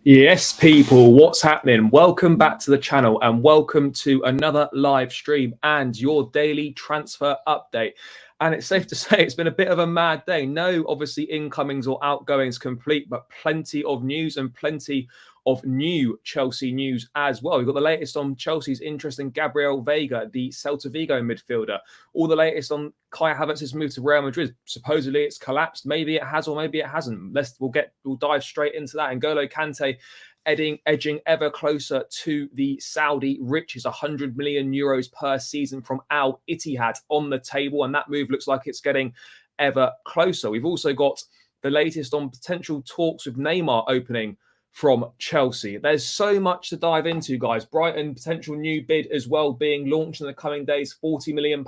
Yes, people, what's happening? Welcome back to the channel and welcome to another live stream and your daily transfer update. And it's safe to say it's been a bit of a mad day. No, obviously, incomings or outgoings complete, but plenty of news and plenty of new Chelsea news as well. We've got the latest on Chelsea's interest in Gabriel Veiga, the Celta Vigo midfielder. All the latest on Kai Havertz's move to Real Madrid. Supposedly it's collapsed. Maybe it has, or maybe it hasn't. We'll dive straight into that. N'Golo Kante edging ever closer to the Saudi riches, 100 million euros per season from Al Ittihad on the table, and that move looks like it's getting ever closer. We've also got the latest on potential talks with Neymar opening from Chelsea. There's so much to dive into, guys. Brighton potential new bid as well being launched in the coming days, £40 million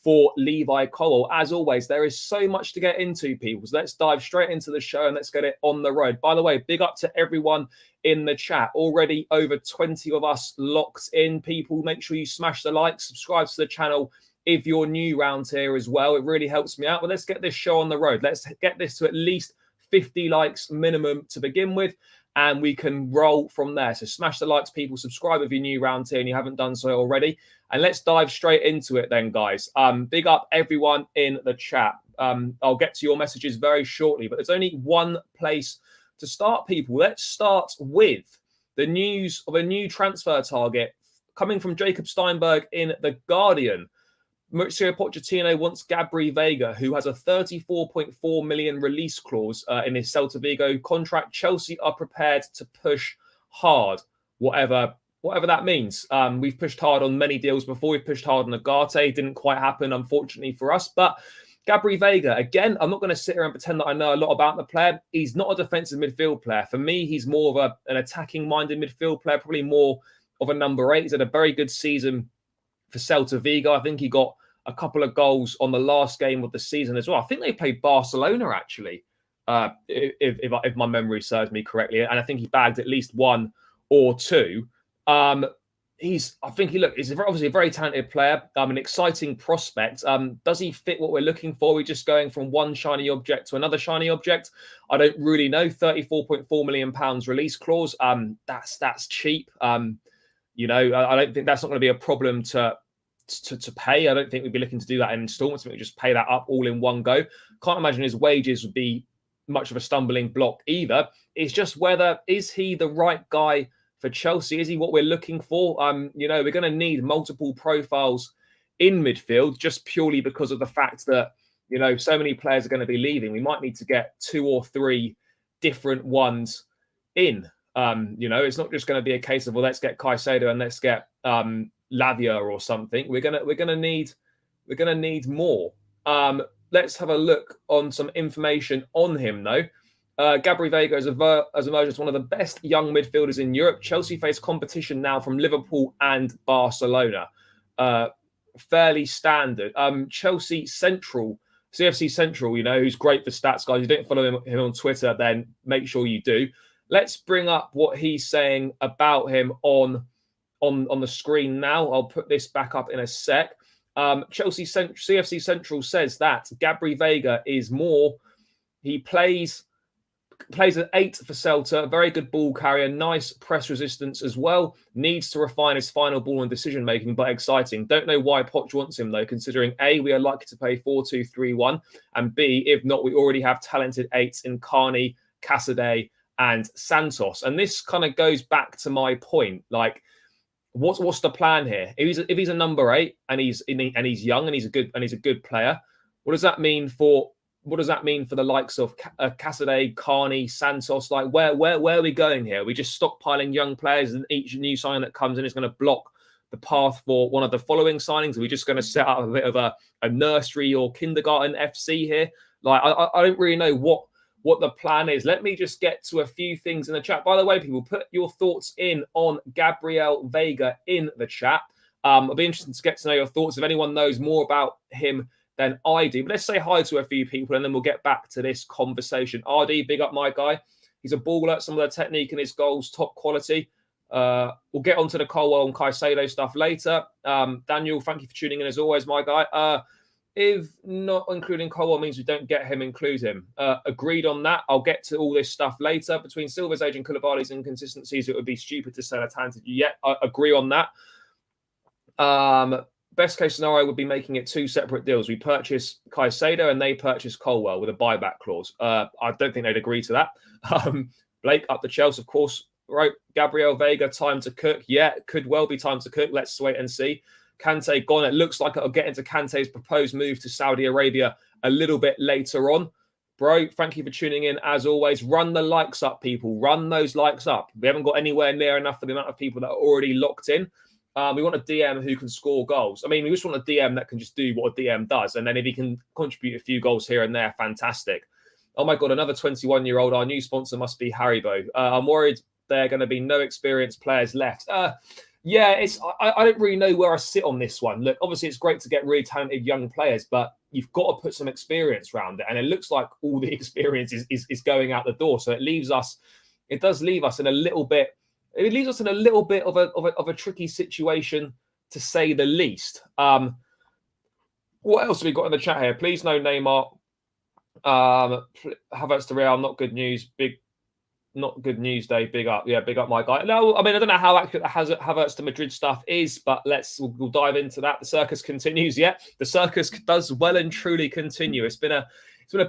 for Levi Colwill. As always, there is so much to get into, people. So let's dive straight into the show and let's get it on the road. By the way, big up to everyone in the chat. Already over 20 of us locked in, people. Make sure you smash the like, subscribe to the channel if you're new around here as well. It really helps me out. But let's get this show on the road. Let's get this to at least 50 likes minimum to begin with, and we can roll from there. So smash the likes, people. Subscribe if you're new around here and you haven't done so already. And let's dive straight into it then, guys. Big up everyone in the chat. I'll get to your messages very shortly, but there's only one place to start, people. Let's start with the news of a new transfer target coming from Jacob Steinberg in The Guardian. Mauricio Pochettino wants Gabri Veiga, who has a 34.4 million release clause in his Celta Vigo contract. Chelsea are prepared to push hard, whatever that means. We've pushed hard on many deals before. We've pushed hard on Agate. Didn't quite happen, unfortunately, for us. But Gabri Veiga, again, I'm not going to sit here and pretend that I know a lot about the player. He's not a defensive midfield player. For me, he's more of an attacking-minded midfield player, probably more of a number 8. He's had a very good season for Celta Vigo. I think he got a couple of goals on the last game of the season as well. I think they played Barcelona, actually, if my memory serves me correctly. And I think he bagged at least one or two. He's obviously a very talented player, an exciting prospect. Does he fit what we're looking for? We're just going from one shiny object to another shiny object. I don't really know. £34.4 million release clause. That's cheap. I don't think that's not going to be a problem to pay. I don't think we'd be looking to do that in installments. We just pay that up all in one go. Can't imagine his wages would be much of a stumbling block either. It's just whether is he the right guy for Chelsea? Is he what we're looking for? We're going to need multiple profiles in midfield just purely because of the fact that, so many players are going to be leaving. We might need to get 2 or 3 different ones in. It's not just going to be a case of, well, let's get Caicedo and let's get Lavia or something. We're gonna need more. Let's have a look on some information on him though. Gabri Veiga has emerged as one of the best young midfielders in Europe. Chelsea face competition now from Liverpool and Barcelona. Fairly standard. Chelsea Central, CFC Central, who's great for stats, guys. If you don't follow him on Twitter, then make sure you do. Let's bring up what he's saying about him on the screen now. I'll put this back up in a sec. CFC Central says that Gabri Veiga is more. He plays at 8 for Celta. Very good ball carrier, nice press resistance as well. Needs to refine his final ball and decision making, but exciting. Don't know why Poch wants him though, considering A, we are likely to pay 4-2-3-1, and B, if not, we already have talented 8s in Carney, Casadei, and Santos. And this kind of goes back to my point, like, what's the plan here? If he's a number 8 and he's young and he's a good player, what does that mean for the likes of Casadei, Carney, Santos? Like where are we going here? Are we just stockpiling young players and each new signing that comes in is going to block the path for one of the following signings? Are we just going to set up a bit of a nursery or kindergarten FC here? Like I don't really know what the plan is. Let me just get to a few things in the chat. By the way, people, put your thoughts in on Gabriel Veiga in the chat. I'll be interested to get to know your thoughts. If anyone knows more about him than I do, but let's say hi to a few people and then we'll get back to this conversation. RD, big up my guy. He's a baller. Some of the technique in his goals, top quality. We'll get onto the Colwill and Caicedo stuff later. Daniel, thank you for tuning in as always, my guy. If not including Colwell means we don't get him, include him. Agreed on that. I'll get to all this stuff later. Between Silva's age and Koulibaly's inconsistencies, it would be stupid to sell a talented yet. I agree on that. Best case scenario would be making it two separate deals. We purchase Caicedo and they purchase Colwell with a buyback clause. I don't think they'd agree to that. Blake up the Chelsea, of course. Right, Gabriel Veiga, time to cook. Yeah, it could well be time to cook. Let's wait and see. Kante gone. It looks like it'll get into Kante's proposed move to Saudi Arabia a little bit later on. Bro, thank you for tuning in. As always, run the likes up, people. Run those likes up. We haven't got anywhere near enough for the amount of people that are already locked in. We want a DM who can score goals. I mean, we just want a DM that can just do what a DM does. And then if he can contribute a few goals here and there, fantastic. Oh my God, another 21-year-old. Our new sponsor must be Haribo. I'm worried there are going to be no experienced players left. Yeah, I don't really know where I sit on this one. Look, obviously it's great to get really talented young players, but you've got to put some experience around it. And it looks like all the experience is going out the door. So it does leave us in a little bit of a tricky situation, to say the least. What else have we got in the chat here? Please no Neymar. Havertz to Real, not good news. Not good news day. Big up. Yeah, big up my guy. No, I mean, I don't know how accurate the Havertz to Madrid stuff is, but we'll dive into that. The circus continues. Yeah, the circus does well and truly continue. It's been a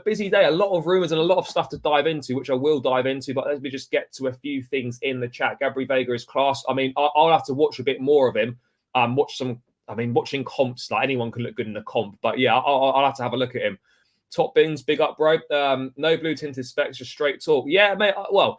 busy day, a lot of rumours and a lot of stuff to dive into, which I will dive into, but let me just get to a few things in the chat. Gabri Veiga is class. I mean, I'll have to watch a bit more of him. Watching comps, like anyone can look good in the comp, but yeah, I'll have to have a look at him. Top bins, big up, bro. No blue tinted specs, just straight talk. Yeah, mate. I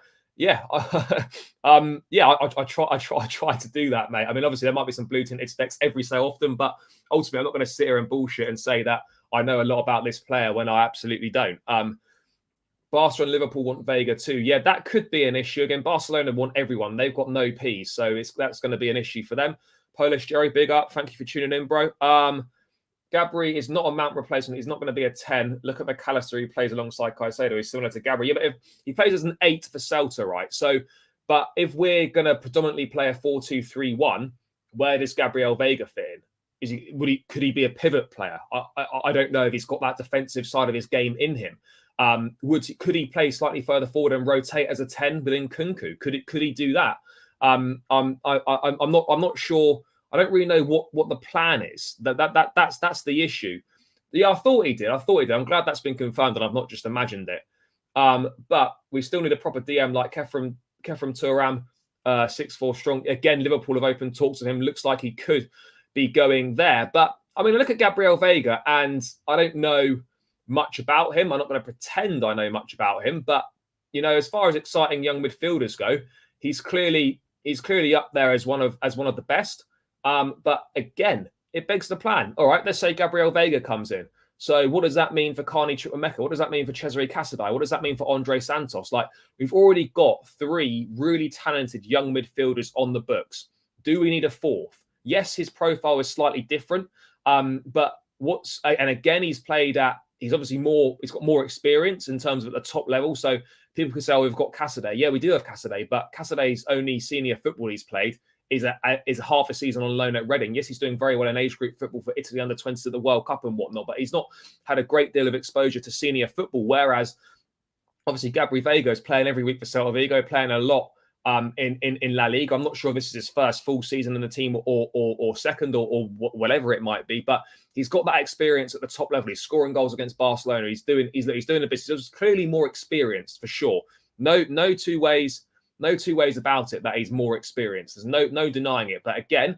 try to do that, mate. I mean, obviously there might be some blue tinted specs every so often, but ultimately I'm not going to sit here and bullshit and say that I know a lot about this player when I absolutely don't. Barca and Liverpool want Veiga too. Yeah, that could be an issue. Again, Barcelona want everyone. They've got no P's, so that's going to be an issue for them. Polish Jerry, big up. Thank you for tuning in, bro. Gabri is not a Mount replacement. He's not going to be a 10. Look at McAllister. He plays alongside Caicedo. He's similar to Gabri. Yeah, but if he plays as an 8 for Celta, right? So, but if we're going to predominantly play a 4-2-3-1, where does Gabriel Veiga fit in? Could he be a pivot player? I don't know if he's got that defensive side of his game in him. Could he play slightly further forward and rotate as a 10 within Kunku? Could he do that? I'm not sure. I don't really know what the plan is. That's the issue. Yeah, I thought he did. I'm glad that's been confirmed and I've not just imagined it. But we still need a proper DM like Kefram Turam, 6'4" strong. Again, Liverpool have opened talks with him. Looks like he could be going there. But I mean, I look at Gabriel Veiga and I don't know much about him. I'm not going to pretend I know much about him. But, you know, as far as exciting young midfielders go, he's clearly up there as one of the best. But again, it begs the plan. All right, let's say Gabriel Veiga comes in. So what does that mean for Carney Chukwuemeka? What does that mean for Cesare Casadei? What does that mean for Andre Santos? Like, we've already got 3 really talented young midfielders on the books. Do we need a 4th? Yes, his profile is slightly different. But he's got more experience in terms of at the top level. So people could say, oh, we've got Casadei. Yeah, we do have Casadei, but Casadei's only senior football he's played is half a season on loan at Reading. Yes, he's doing very well in age group football for Italy under 20s at the World Cup and whatnot, but he's not had a great deal of exposure to senior football. Whereas, obviously, Gabri Veiga is playing every week for Celta Vigo, playing a lot in La Liga. I'm not sure if this is his first full season in the team or second or whatever it might be, but he's got that experience at the top level. He's scoring goals against Barcelona. He's doing the business. He's clearly more experienced for sure. No two ways about it that he's more experienced. There's no denying it. But again,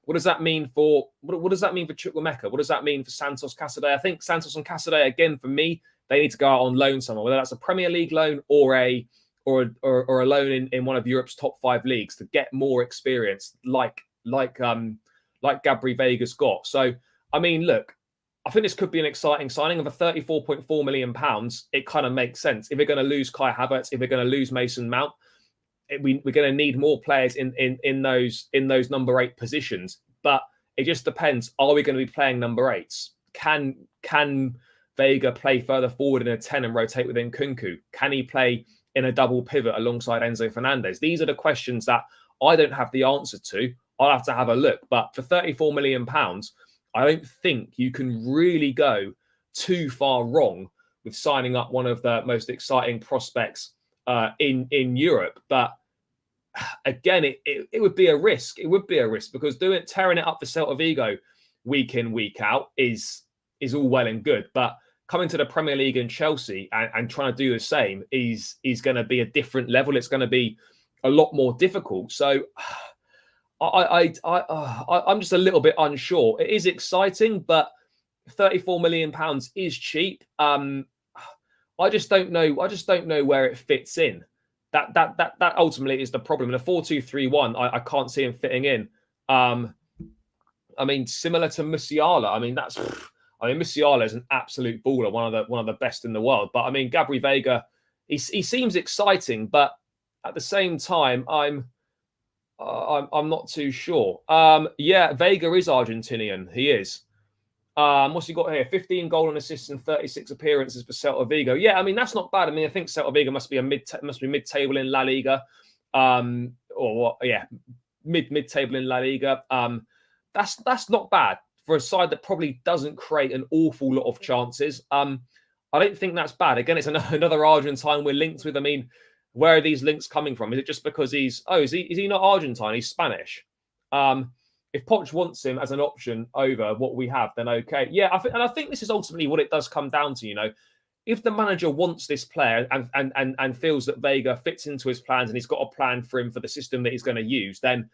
what does that mean for Chukwuemeka? What does that mean for Santos Casadei? I think Santos and Casadei, again, for me, they need to go out on loan somewhere, whether that's a Premier League loan or a loan in one of Europe's top 5 leagues to get more experience, like Gabri Veiga's got. So, I mean, look, I think this could be an exciting signing of a £34.4 million. It kind of makes sense. If we're going to lose Kai Havertz, if we're going to lose Mason Mount, we're going to need more players in those number 8 positions. But it just depends. Are we going to be playing number 8s? Can Veiga play further forward in a 10 and rotate within Kunku? Can he play in a double pivot alongside Enzo Fernandez? These are the questions that I don't have the answer to. I'll have to have a look. But for £34 million, I don't think you can really go too far wrong with signing up one of the most exciting prospects in Europe. But again, it would be a risk. It would be a risk because tearing it up for Celta Vigo week in, week out is all well and good. But coming to the Premier League and Chelsea and trying to do the same is going to be a different level. It's going to be a lot more difficult. So I'm just a little bit unsure. It is exciting, but £34 million is cheap. I just don't know. I just don't know where it fits in. That ultimately is the problem. In a 4-2-3-1, I can't see him fitting in. I mean, similar to Musiala. I mean, Musiala is an absolute baller, one of the best in the world. But I mean, Gabri Veiga, he seems exciting, but at the same time, I'm not too sure. Yeah, Veiga is Argentinian. He is. What's he got here? 15 goal and assists and 36 appearances for Celta Vigo. Yeah, I mean that's not bad. I mean I think Celta Vigo must be mid-table in La Liga, or what? Yeah, mid-table in La Liga. That's not bad for a side that probably doesn't create an awful lot of chances. I don't think that's bad. Again, it's another Argentine we're linked with. I mean, where are these links coming from? Is it just because is he not Argentine? He's Spanish. If Poch wants him as an option over what we have, then okay. Yeah, I think this is ultimately what it does come down to. You know, if the manager wants this player and feels that Veiga fits into his plans and he's got a plan for him for the system that he's going to use, then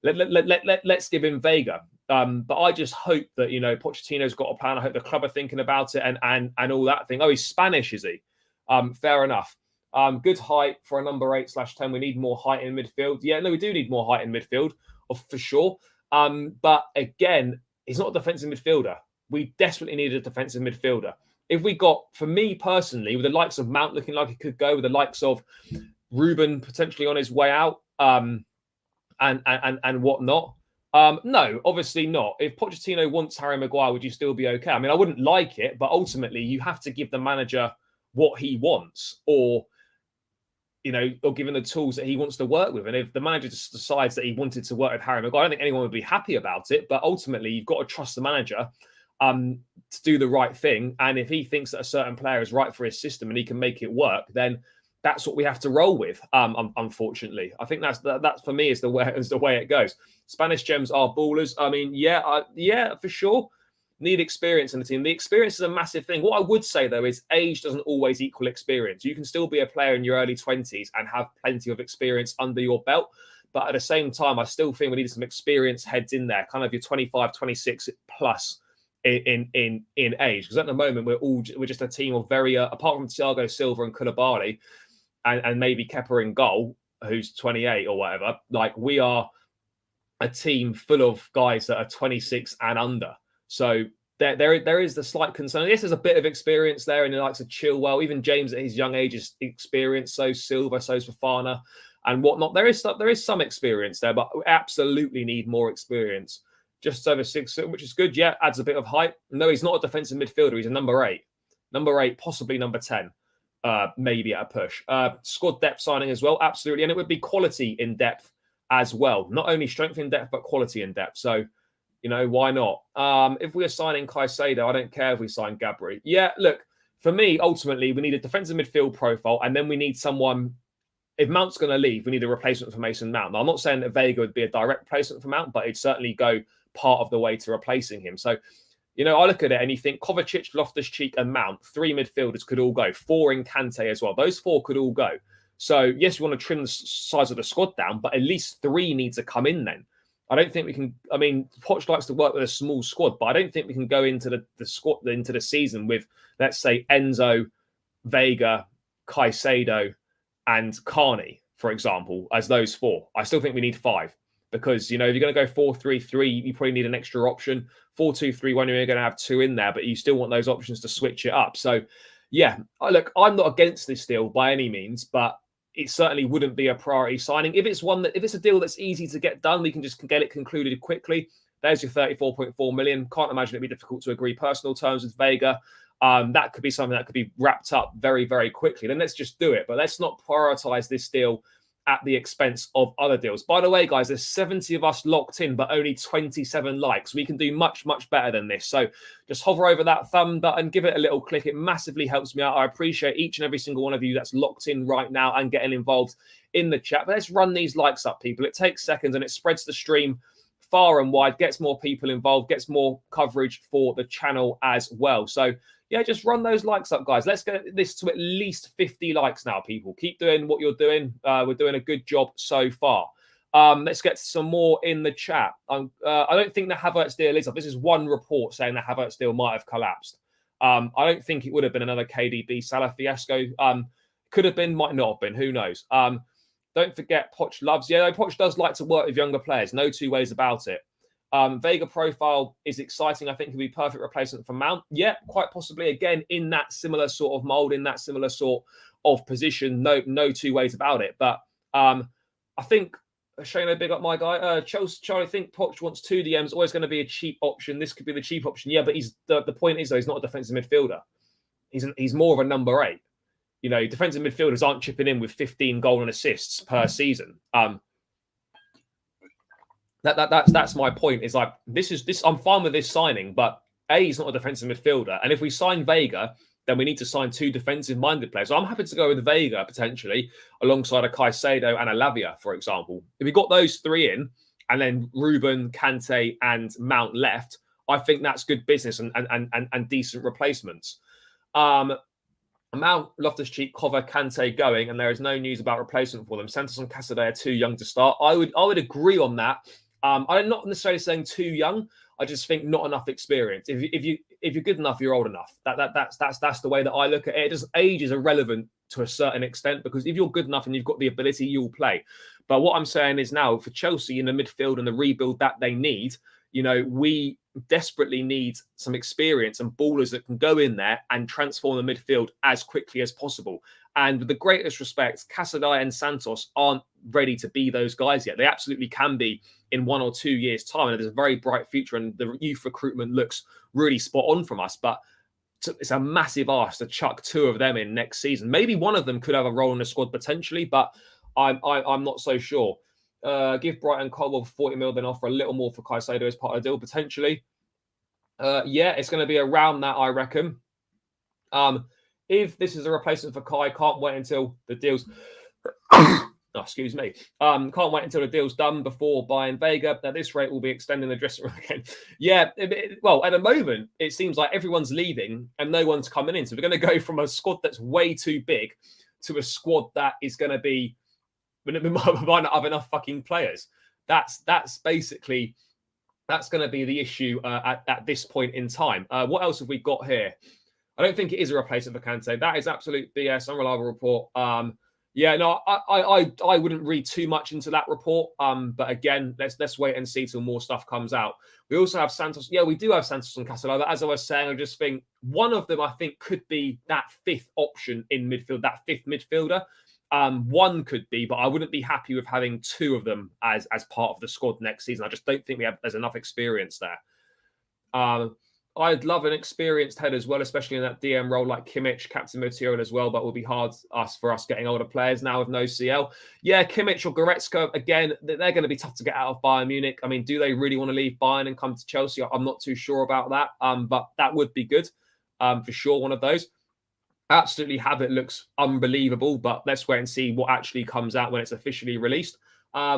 let's give him Veiga. But I just hope that Pochettino's got a plan. I hope the club are thinking about it and all that thing. Oh, he's Spanish, is he? Fair enough. Good height for a number 8/10. We need more height in midfield. Yeah, no, we do need more height in midfield, for sure. But again, he's not a defensive midfielder. We desperately need a defensive midfielder. If we got, for me personally, with the likes of Mount looking like he could go, with the likes of Ruben potentially on his way out, and whatnot. No, obviously not. If Pochettino wants Harry Maguire, would you still be okay? I mean, I wouldn't like it, but ultimately you have to give the manager what he wants, or given the tools that he wants to work with. And if the manager just decides that he wanted to work with Harry Maguire, I don't think anyone would be happy about it. But ultimately, you've got to trust the manager to do the right thing. And if he thinks that a certain player is right for his system and he can make it work, then that's what we have to roll with. Unfortunately, I think that's for me is the way it goes. Spanish gems are ballers. I mean, yeah, for sure. Need experience in the team. The experience is a massive thing. What I would say, though, is age doesn't always equal experience. You can still be a player in your early 20s and have plenty of experience under your belt. But at the same time, I still think we need some experienced heads in there, kind of your 25, 26 plus in age. Because at the moment, we're just a team of very, apart from Thiago Silva and Koulibaly and maybe Kepa in goal, who's 28 or whatever, like we are a team full of guys that are 26 and under. So there is the slight concern. Yes, there's a bit of experience there, and he likes to chill well. Even James at his young age is experienced. So Silva, so Fofana, and whatnot. There is some experience there, but we absolutely need more experience. Just over 6 foot, which is good. Yeah, adds a bit of height. No, he's not a defensive midfielder. He's a number 8, possibly number 10, maybe at a push. Squad depth signing as well, absolutely, and it would be quality in depth as well. Not only strength in depth, but quality in depth. So. Why not? If we're signing Caicedo, I don't care if we sign Gabri. Yeah, look, for me, ultimately, we need a defensive midfield profile, and then we need someone. If Mount's going to leave, we need a replacement for Mason Mount. Now, I'm not saying that Veiga would be a direct replacement for Mount, but it'd certainly go part of the way to replacing him. So, I look at it and you think Kovacic, Loftus-Cheek, and Mount, 3 midfielders could all go. 4 in Kante as well. Those 4 could all go. So, yes, we want to trim the size of the squad down, but at least 3 need to come in then. I don't think we can. I mean, Poch likes to work with a small squad, but I don't think we can go into the squad into the season with, let's say, Enzo, Veiga, Caicedo, and Carney, for example, as those 4. I still think we need 5 because if you're going to go 4-3-3, you probably need an extra option. 4-2-3-1, you're going to have 2 in there, but you still want those options to switch it up. So, yeah, look, I'm not against this deal by any means, but it certainly wouldn't be a priority signing. If it's a deal that's easy to get done, we can just get it concluded quickly. There's your 34.4 million. Can't imagine it'd be difficult to agree personal terms with Veiga. That could be something that could be wrapped up very, very quickly. Then let's just do it. But let's not prioritize this deal at the expense of other deals. By the way, guys, there's 70 of us locked in, but only 27 likes. We can do much, much better than this. So just hover over that thumb button, give it a little click. It massively helps me out. I appreciate each and every single one of you that's locked in right now and getting involved in the chat. But let's run these likes up, people. It takes seconds and it spreads the stream far and wide, gets more people involved, gets more coverage for the channel as well. So yeah, just run those likes up, guys. Let's get this to at least 50 likes now, people. Keep doing what you're doing. We're doing a good job so far. Let's get some more in the chat. I don't think the Havertz deal is up. This is one report saying the Havertz deal might have collapsed. I don't think it would have been another KDB Salah fiasco. Could have been, might not have been. Who knows? Don't forget, Poch loves. Yeah, Poch does like to work with younger players. No two ways about it. Veiga profile is exciting. I think he'll be perfect replacement for Mount. Yeah, quite possibly. Again, in that similar sort of mold, in that similar sort of position. No two ways about it. But I think Shano, big up my guy. Charlie, I think Poch wants 2 DMs. Always going to be a cheap option. This could be the cheap option. Yeah, but the point is though, he's not a defensive midfielder. He's more of a number 8. You know, defensive midfielders aren't chipping in with 15 goal and assists per season. That's my point. Is like this. I'm fine with this signing, but he's not a defensive midfielder. And if we sign Veiga, then we need to sign 2 defensive-minded players. So I'm happy to go with Veiga potentially alongside a Caicedo and a Lavia, for example. If we got those 3 in, and then Ruben, Kante, and Mount left, I think that's good business and decent replacements. Mount, Loftus-Cheek, Cover, Kante going, and there is no news about replacement for them. Santos and Casadei are too young to start. I would agree on that. I'm not necessarily saying too young. I just think not enough experience. If you're good enough, you're old enough. That's the way that I look at it. Just age is irrelevant to a certain extent, because if you're good enough and you've got the ability, you'll play. But what I'm saying is now for Chelsea in the midfield and the rebuild that they need, you know, we desperately need some experience and ballers that can go in there and transform the midfield as quickly as possible. And with the greatest respect, Casadei and Santos aren't ready to be those guys yet. They absolutely can be in 1 or 2 years' time. And there's a very bright future, and the youth recruitment looks really spot on from us. But it's a massive ask to chuck 2 of them in next season. Maybe one of them could have a role in the squad potentially, but I'm not so sure. Give Brighton Colwell 40 mil, then offer a little more for Caicedo as part of the deal, potentially. Yeah, it's going to be around that, I reckon. If this is a replacement for Kai, can't wait until the deal's... oh, excuse me. Can't wait until the deal's done before buying Veiga. At this rate, we'll be extending the dressing room again. Yeah, well, at the moment, it seems like everyone's leaving and no one's coming in. So we're going to go from a squad that's way too big to a squad that is going to be... we might not have enough fucking players. That's basically... that's going to be the issue at this point in time. What else have we got here? I don't think it is a replacement for Kante. That is absolute BS, unreliable report. Yeah, no, I wouldn't read too much into that report. But again, let's wait and see till more stuff comes out. We also have Santos. Yeah, we do have Santos and Castello. But as I was saying, I just think one of them, I think, could be that 5th option in midfield, that 5th midfielder. One could be, but I wouldn't be happy with having 2 of them as part of the squad next season. I just don't think there's enough experience there. I'd love an experienced head as well, especially in that DM role like Kimmich, captain material as well, but it will be hard for us getting older players now with no CL. Yeah, Kimmich or Goretzka, again, they're going to be tough to get out of Bayern Munich. I mean, do they really want to leave Bayern and come to Chelsea? I'm not too sure about that, but that would be good for sure, one of those. Absolutely Havertz looks unbelievable, but let's wait and see what actually comes out when it's officially released.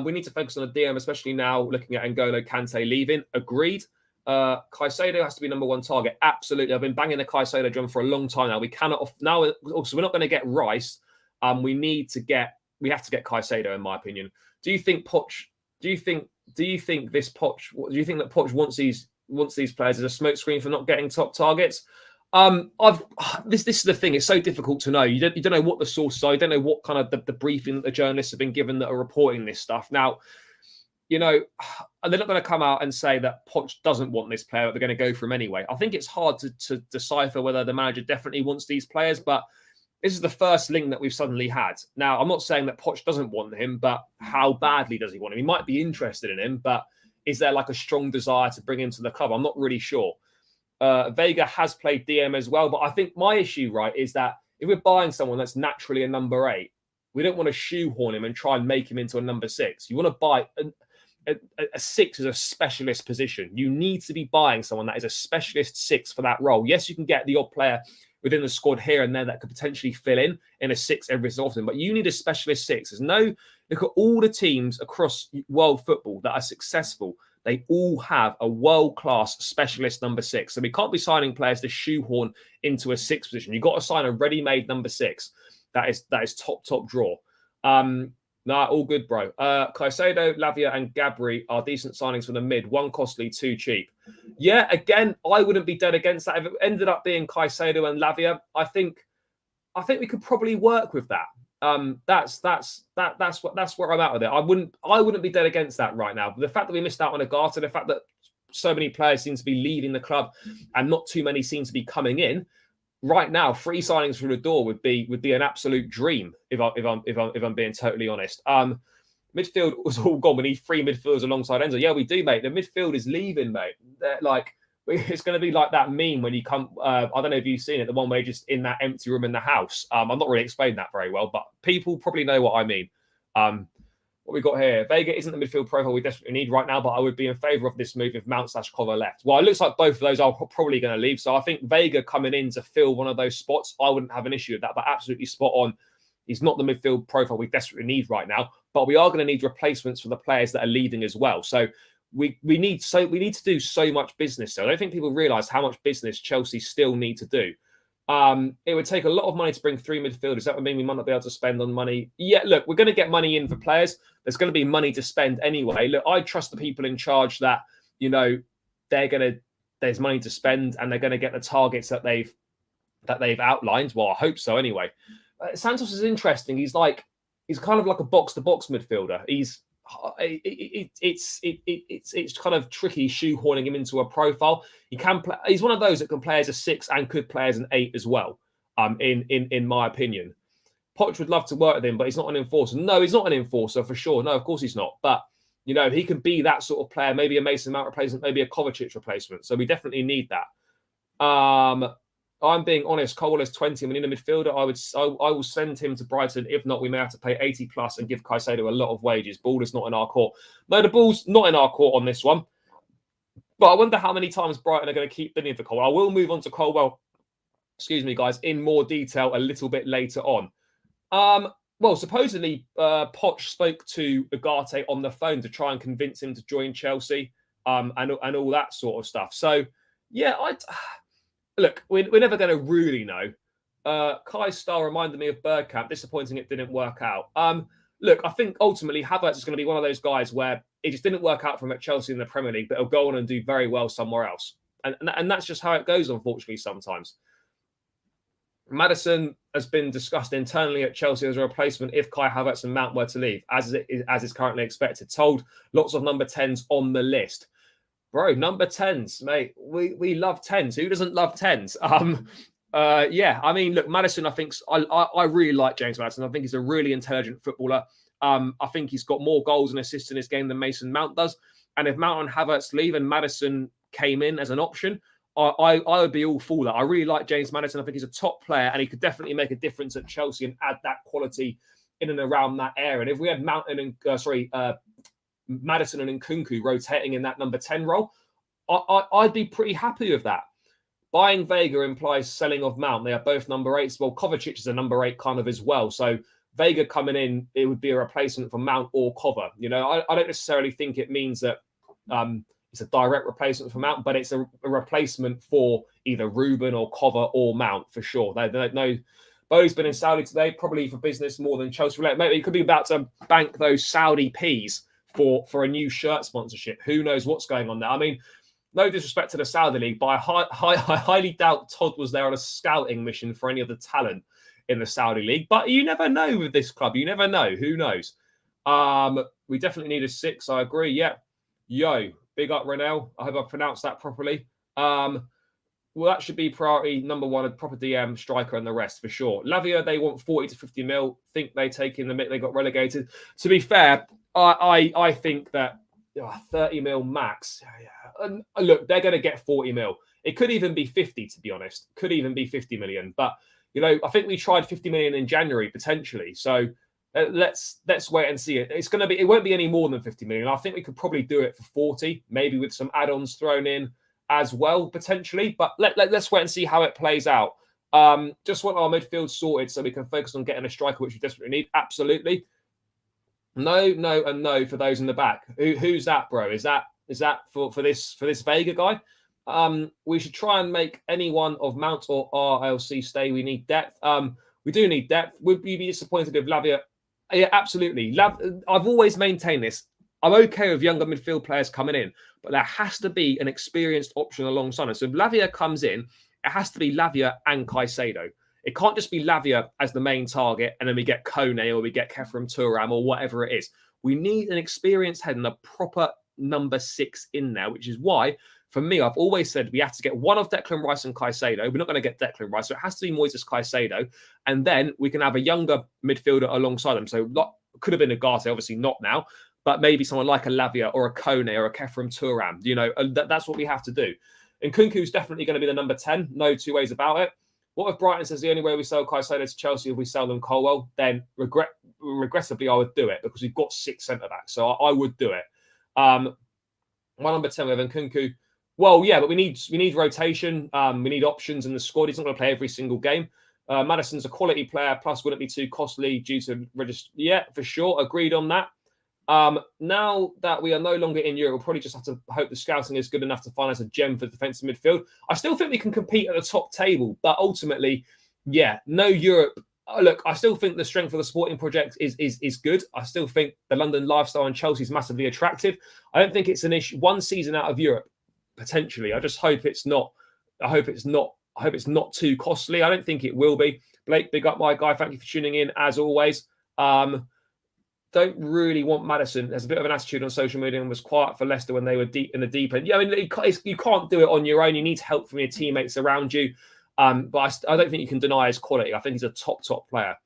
We need to focus on the DM, especially now looking at N'Golo Kante leaving. Agreed. Caicedo has to be number 1 target. Absolutely. I've been banging the Caicedo drum for a long time now. We cannot now. Also, we're not going to get Rice. We have to get Caicedo, in my opinion. Do you think Poch? Do you think that Poch wants these players as a smokescreen for not getting top targets? This is the thing. It's so difficult to know. You don't know what the sources are. You don't know what kind of the briefing that the journalists have been given that are reporting this stuff. Now, you know, they're not going to come out and say that Poch doesn't want this player, but they're going to go for him anyway. I think it's hard to decipher whether the manager definitely wants these players, but this is the first link that we've suddenly had. Now, I'm not saying that Poch doesn't want him, but how badly does he want him? He might be interested in him, but is there like a strong desire to bring him to the club? I'm not really sure. Veiga has played DM as well, but I think my issue, right, is that if we're buying someone that's naturally a number 8, We don't want to shoehorn him and try and make him into a number 6. You want to buy a 6 is a specialist position. You need to be buying someone that is a specialist 6 for that role. Yes, you can get the odd player within the squad here and there that could potentially fill in a 6 every so often, but you need a specialist 6. Look at all the teams across world football that are successful. They all have a world-class specialist number 6. So we can't be signing players to shoehorn into a 6 position. You've got to sign a ready-made number 6. That is top draw. Nah, all good, bro. Caicedo, Lavia, and Gabri are decent signings from the mid. One costly, 2 cheap. Yeah, again, I wouldn't be dead against that. If it ended up being Caicedo and Lavia, I think we could probably work with that. That's where I'm at with it. I wouldn't be dead against that right now. But the fact that we missed out on Agartha, the fact that so many players seem to be leaving the club and not too many seem to be coming in. Right now, 3 signings through the door would be an absolute dream if I'm being totally honest. Midfield was all gone. We need 3 midfielders alongside Enzo. Yeah, we do, mate. The midfield is leaving, mate. It's going to be like that meme when you come. I don't know if you've seen it, the one where you're just in that empty room in the house. I'm not really explaining that very well, but people probably know what I mean. What we got here? Veiga isn't the midfield profile we desperately need right now, but I would be in favour of this move if Mount/Cover left. Well, it looks like both of those are probably going to leave. So I think Veiga coming in to fill one of those spots, I wouldn't have an issue with that, but absolutely spot on. He's not the midfield profile we desperately need right now, but we are going to need replacements for the players that are leaving as well. So we need to do so much business. So I don't think people realise how much business Chelsea still need to do. It would take a lot of money to bring 3 midfielders. That would mean we might not be able to spend on money. Yeah, look, we're going to get money in for players. There's going to be money to spend anyway. Look, I trust the people in charge that, there's money to spend and they're going to get the targets that they've outlined. Well, I hope so anyway. Santos is interesting. He's kind of like a box-to-box midfielder. It's kind of tricky shoehorning him into a profile. He can play. He's one of those that can play as a 6 and could play as an 8 as well. In my opinion, Poch would love to work with him, but he's not an enforcer. No, he's not an enforcer for sure. No, of course he's not. But he can be that sort of player. Maybe a Mason Mount replacement, maybe a Kovacic replacement. So we definitely need that. I'm being honest. Cole is 20. I mean, in the midfielder, I will send him to Brighton. If not, we may have to pay 80 plus and give Caicedo a lot of wages. Ball is not in our court. No, the ball's not in our court on this one. But I wonder how many times Brighton are going to keep bidding for Cole. I will move on to Colwell, excuse me, guys, in more detail a little bit later on. Well, supposedly, Poch spoke to Ugarte on the phone to try and convince him to join Chelsea and all that sort of stuff. So, yeah, look, we're never going to really know. Kai's style reminded me of Bergkamp. Disappointing it didn't work out. Look, I think ultimately Havertz is going to be one of those guys where it just didn't work out for him at Chelsea in the Premier League, but he'll go on and do very well somewhere else. And that's just how it goes, unfortunately, sometimes. Maddison has been discussed internally at Chelsea as a replacement if Kai Havertz and Mount were to leave, as is currently expected. Told lots of number 10s on the list. Bro, number 10s, mate. We love 10s. Who doesn't love 10s? Yeah, I mean, look, Maddison, I really like James Maddison. I think he's a really intelligent footballer. I think he's got more goals and assists in his game than Mason Mount does. And if Mount and Havertz leave and Maddison came in as an option, I would be all for that. I really like James Maddison. I think he's a top player and he could definitely make a difference at Chelsea and add that quality in and around that area. And if we had Maddison and Nkunku rotating in that number 10 role, I'd be pretty happy with that. Buying Veiga implies selling of Mount. They are both number 8s. Well, Kovacic is a number 8 kind of as well. So Veiga coming in, it would be a replacement for Mount or Kova. I don't necessarily think it means that it's a direct replacement for Mount, but it's a replacement for either Ruben or Kova or Mount for sure. They don't know. Bodie's been in Saudi today, probably for business more than Chelsea. Maybe he could be about to bank those Saudi peas for a new shirt sponsorship. Who knows what's going on there? I mean, no disrespect to the Saudi League, but I highly doubt Todd was there on a scouting mission for any of the talent in the Saudi League. But you never know with this club. You never know. Who knows? We definitely need a 6. I agree. Yeah. Yo, big up Renel. I hope I pronounced that properly. Well, that should be priority number 1, a proper DM, striker, and the rest for sure. Lavia, they want 40 to 50 mil. Think they take in the mix. They got relegated. To be fair, I think that 30 mil max. And look, they're going to get 40 mil. It could even be 50, to be honest. Could even be 50 million. But, I think we tried 50 million in January, potentially. So Let's wait and see. It won't be any more than 50 million. I think we could probably do it for 40, maybe with some add-ons thrown in as well, potentially. But let's wait and see how it plays out. Just want our midfield sorted so we can focus on getting a striker, which we desperately need. Absolutely. No, no, and no for those in the back. Who's that, bro? Is that for this Veiga guy? We should try and make anyone of Mount or RLC stay. We need depth. We do need depth. Would you be disappointed if Lavia? Yeah, absolutely. I've always maintained this. I'm okay with younger midfield players coming in, but there has to be an experienced option alongside us. So if Lavia comes in, it has to be Lavia and Caicedo. It can't just be Lavia as the main target, and then we get Kone or we get Kefram Turam or whatever it is. We need an experienced head and a proper number 6 in there, which is why, for me, I've always said we have to get one of Declan Rice and Caicedo. We're not going to get Declan Rice, so it has to be Moises Caicedo. And then we can have a younger midfielder alongside them. So could have been Ugarte, obviously not now, but maybe someone like a Lavia or a Kone or a Kefram Turam. You know, that's what we have to do. And Nkunku's definitely going to be the number 10. No two ways about it. What if Brighton says the only way we sell Caicedo to Chelsea if we sell them Colwell? Then regrettably, I would do it because we've got 6 centre-backs. So I would do it. My number 10 with Nkunku. Well, yeah, but we need rotation. We need options in the squad. He's not going to play every single game. Maddison's a quality player. Plus, wouldn't be too costly due to register. Yeah, for sure. Agreed on that. Now that we are no longer in Europe, we'll probably just have to hope the scouting is good enough to find us a gem for defensive midfield. I still think we can compete at the top table, but ultimately, yeah, no Europe. Look, I still think the strength of the sporting project is good. I still think the London lifestyle and Chelsea is massively attractive. I don't think it's an issue. One season out of Europe, potentially. I just hope it's not. I hope it's not too costly. I don't think it will be. Blake, big up my guy. Thank you for tuning in as always. Don't really want Maddison. There's a bit of an attitude on social media and was quiet for Leicester when they were deep in the deep end. Yeah, I mean, you can't do it on your own. You need help from your teammates around you. But I don't think you can deny his quality. I think he's a top player.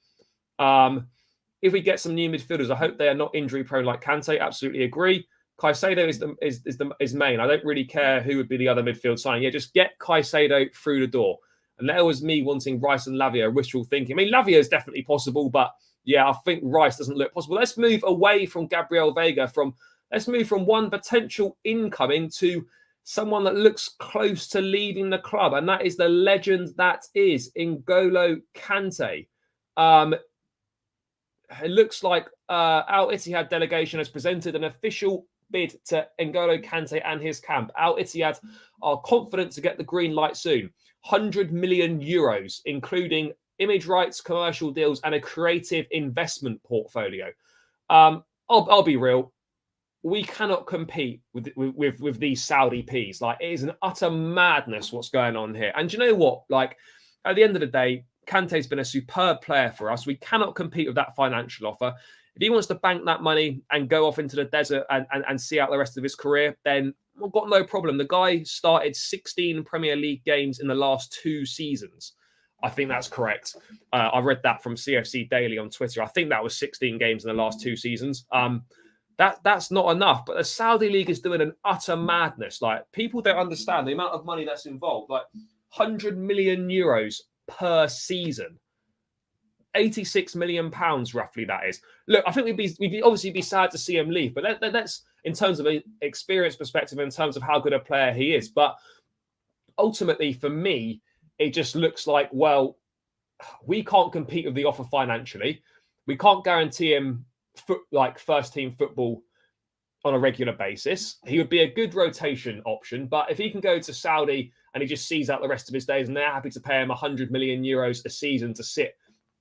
If we get some new midfielders, I hope they are not injury prone like Kante. Absolutely agree. Caicedo is main. I don't really care who would be the other midfield signing. Yeah, just get Caicedo through the door. And that was me wanting Rice and Lavia, wishful thinking. I mean, Lavia is definitely possible, but yeah, I think Rice doesn't look possible. Let's move away from Gabriel Veiga. Let's move from one potential incoming to someone that looks close to leaving the club, and that is the legend that is N'Golo Kante. It looks like Al Ittihad delegation has presented an official bid to N'Golo Kante and his camp. Al Ittihad are confident to get the green light soon. 100 million euros, including image rights, commercial deals, and a creative investment portfolio. I'll be real. We cannot compete with these Saudi Ps. Like, it is an utter madness what's going on here. And do you know what? Like, at the end of the day, Kante's been a superb player for us. We cannot compete with that financial offer. If he wants to bank that money and go off into the desert and see out the rest of his career, then we've got no problem. The guy started 16 Premier League games in the last 2 seasons. I think that's correct. I read that from CFC Daily on Twitter. I think that was 16 games in the last 2 seasons. That's not enough. But the Saudi League is doing an utter madness. Like, people don't understand the amount of money that's involved. Like, 100 million euros per season. 86 million pounds, roughly, that is. Look, I think we'd obviously be sad to see him leave, but that's in terms of an experience perspective, in terms of how good a player he is. But ultimately, for me, it just looks like, well, we can't compete with the offer financially. We can't guarantee him first team football on a regular basis. He would be a good rotation option, but if he can go to Saudi and he just sees out the rest of his days and they're happy to pay him 100 million euros a season to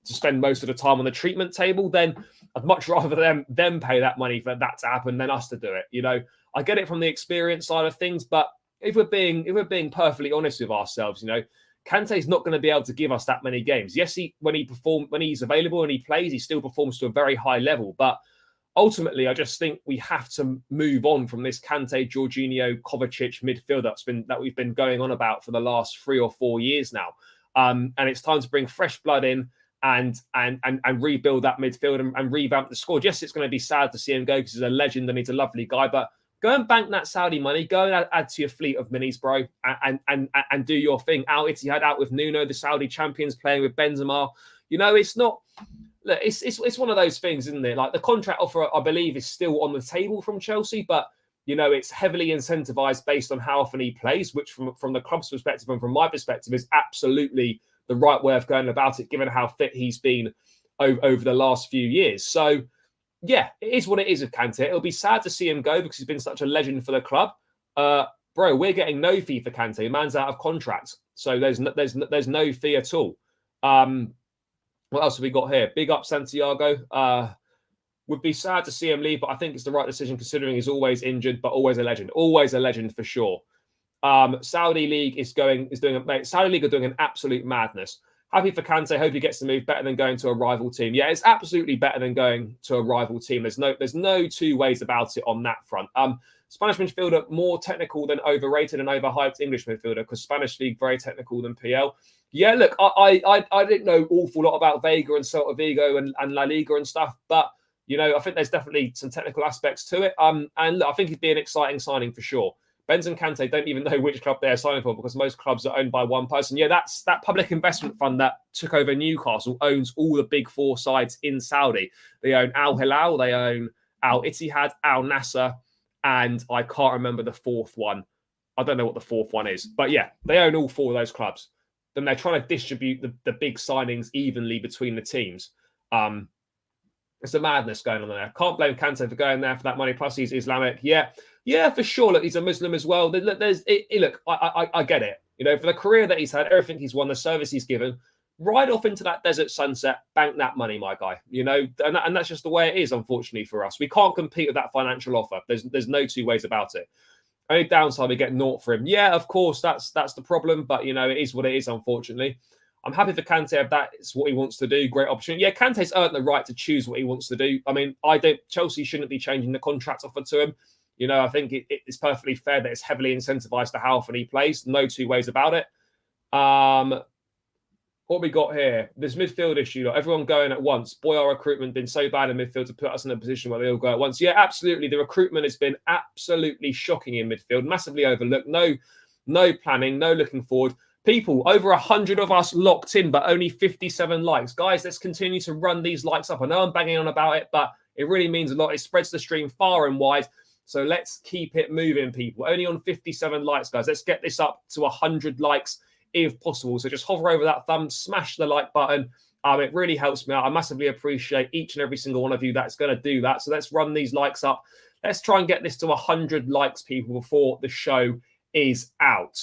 spend most of the time on the treatment table, then I'd much rather them pay that money for that to happen than us to do it. You know, I get it from the experience side of things, but if we're being perfectly honest with ourselves, you know, Kante's not going to be able to give us that many games. Yes, when he's available and he plays, he still performs to a very high level. But ultimately, I just think we have to move on from this Kante, Jorginho, Kovacic midfield that we've been going on about for the last 3 or 4 years now. And it's time to bring fresh blood in and rebuild that midfield and revamp the squad. Yes, it's going to be sad to see him go because he's a legend and he's a lovely guy, but go and bank that Saudi money. Go and add to your fleet of minis, bro, and do your thing. Al Ittihad out with Nuno, the Saudi champions, playing with Benzema. You know, it's not. look, it's one of those things, isn't it? Like the contract offer, I believe, is still on the table from Chelsea, but it's heavily incentivized based on how often he plays, which from the club's perspective and from my perspective is absolutely the right way of going about it, given how fit he's been over the last few years. So, yeah, it is what it is with Kante. It'll be sad to see him go because he's been such a legend for the club. Bro, we're getting no fee for Kante. The man's out of contract, so there's no fee at all. What else have we got here? Big up Santiago. Would be sad to see him leave, but I think it's the right decision considering he's always injured, but always a legend. Always a legend for sure. Saudi League Saudi League are doing an absolute madness. Happy for Kante. Hope he gets to move. Better than going to a rival team. Yeah, it's absolutely better than going to a rival team. There's no two ways about it on that front. Spanish midfielder more technical than overrated and overhyped English midfielder because Spanish League very technical than PL. Yeah, look, I didn't know an awful lot about Veiga and Celta Vigo and La Liga and stuff, but I think there's definitely some technical aspects to it. And look, I think he'd be an exciting signing for sure. Benz and Kante don't even know which club they're signing for because most clubs are owned by one person. Yeah, that's that public investment fund that took over Newcastle owns all the big four sides in Saudi. They own Al Hilal, they own Al Ittihad, Al Nasser, and I can't remember the fourth one. I don't know what the fourth one is. But yeah, they own all four of those clubs. Then they're trying to distribute the big signings evenly between the teams. It's a madness going on there. Can't blame Kante for going there for that money. Plus, he's Islamic. Yeah, for sure. Look, he's a Muslim as well. Look, I get it. For the career that he's had, everything he's won, the service he's given, ride off into that desert sunset, bank that money, my guy. And that's just the way it is, unfortunately, for us. We can't compete with that financial offer. There's no two ways about it. Only downside, we get naught for him. Yeah, of course, that's the problem. But, it is what it is, unfortunately. I'm happy for Kante if that's what he wants to do. Great opportunity. Yeah, Kante's earned the right to choose what he wants to do. I mean, Chelsea shouldn't be changing the contract offer to him. I think it's perfectly fair that it's heavily incentivized to how often he plays. No two ways about it. What we got here? This midfield issue. Everyone going at once. Boy, our recruitment been so bad in midfield to put us in a position where they all go at once. Yeah, absolutely. The recruitment has been absolutely shocking in midfield. Massively overlooked. No planning. No looking forward. People, over 100 of us locked in, but only 57 likes. Guys, let's continue to run these likes up. I know I'm banging on about it, but it really means a lot. It spreads the stream far and wide. So let's keep it moving, people. Only on 57 likes, guys. Let's get this up to 100 likes if possible. So just hover over that thumb, smash the like button. It really helps me out. I massively appreciate each and every single one of you that's going to do that. So let's run these likes up. Let's try and get this to 100 likes, people, before the show is out.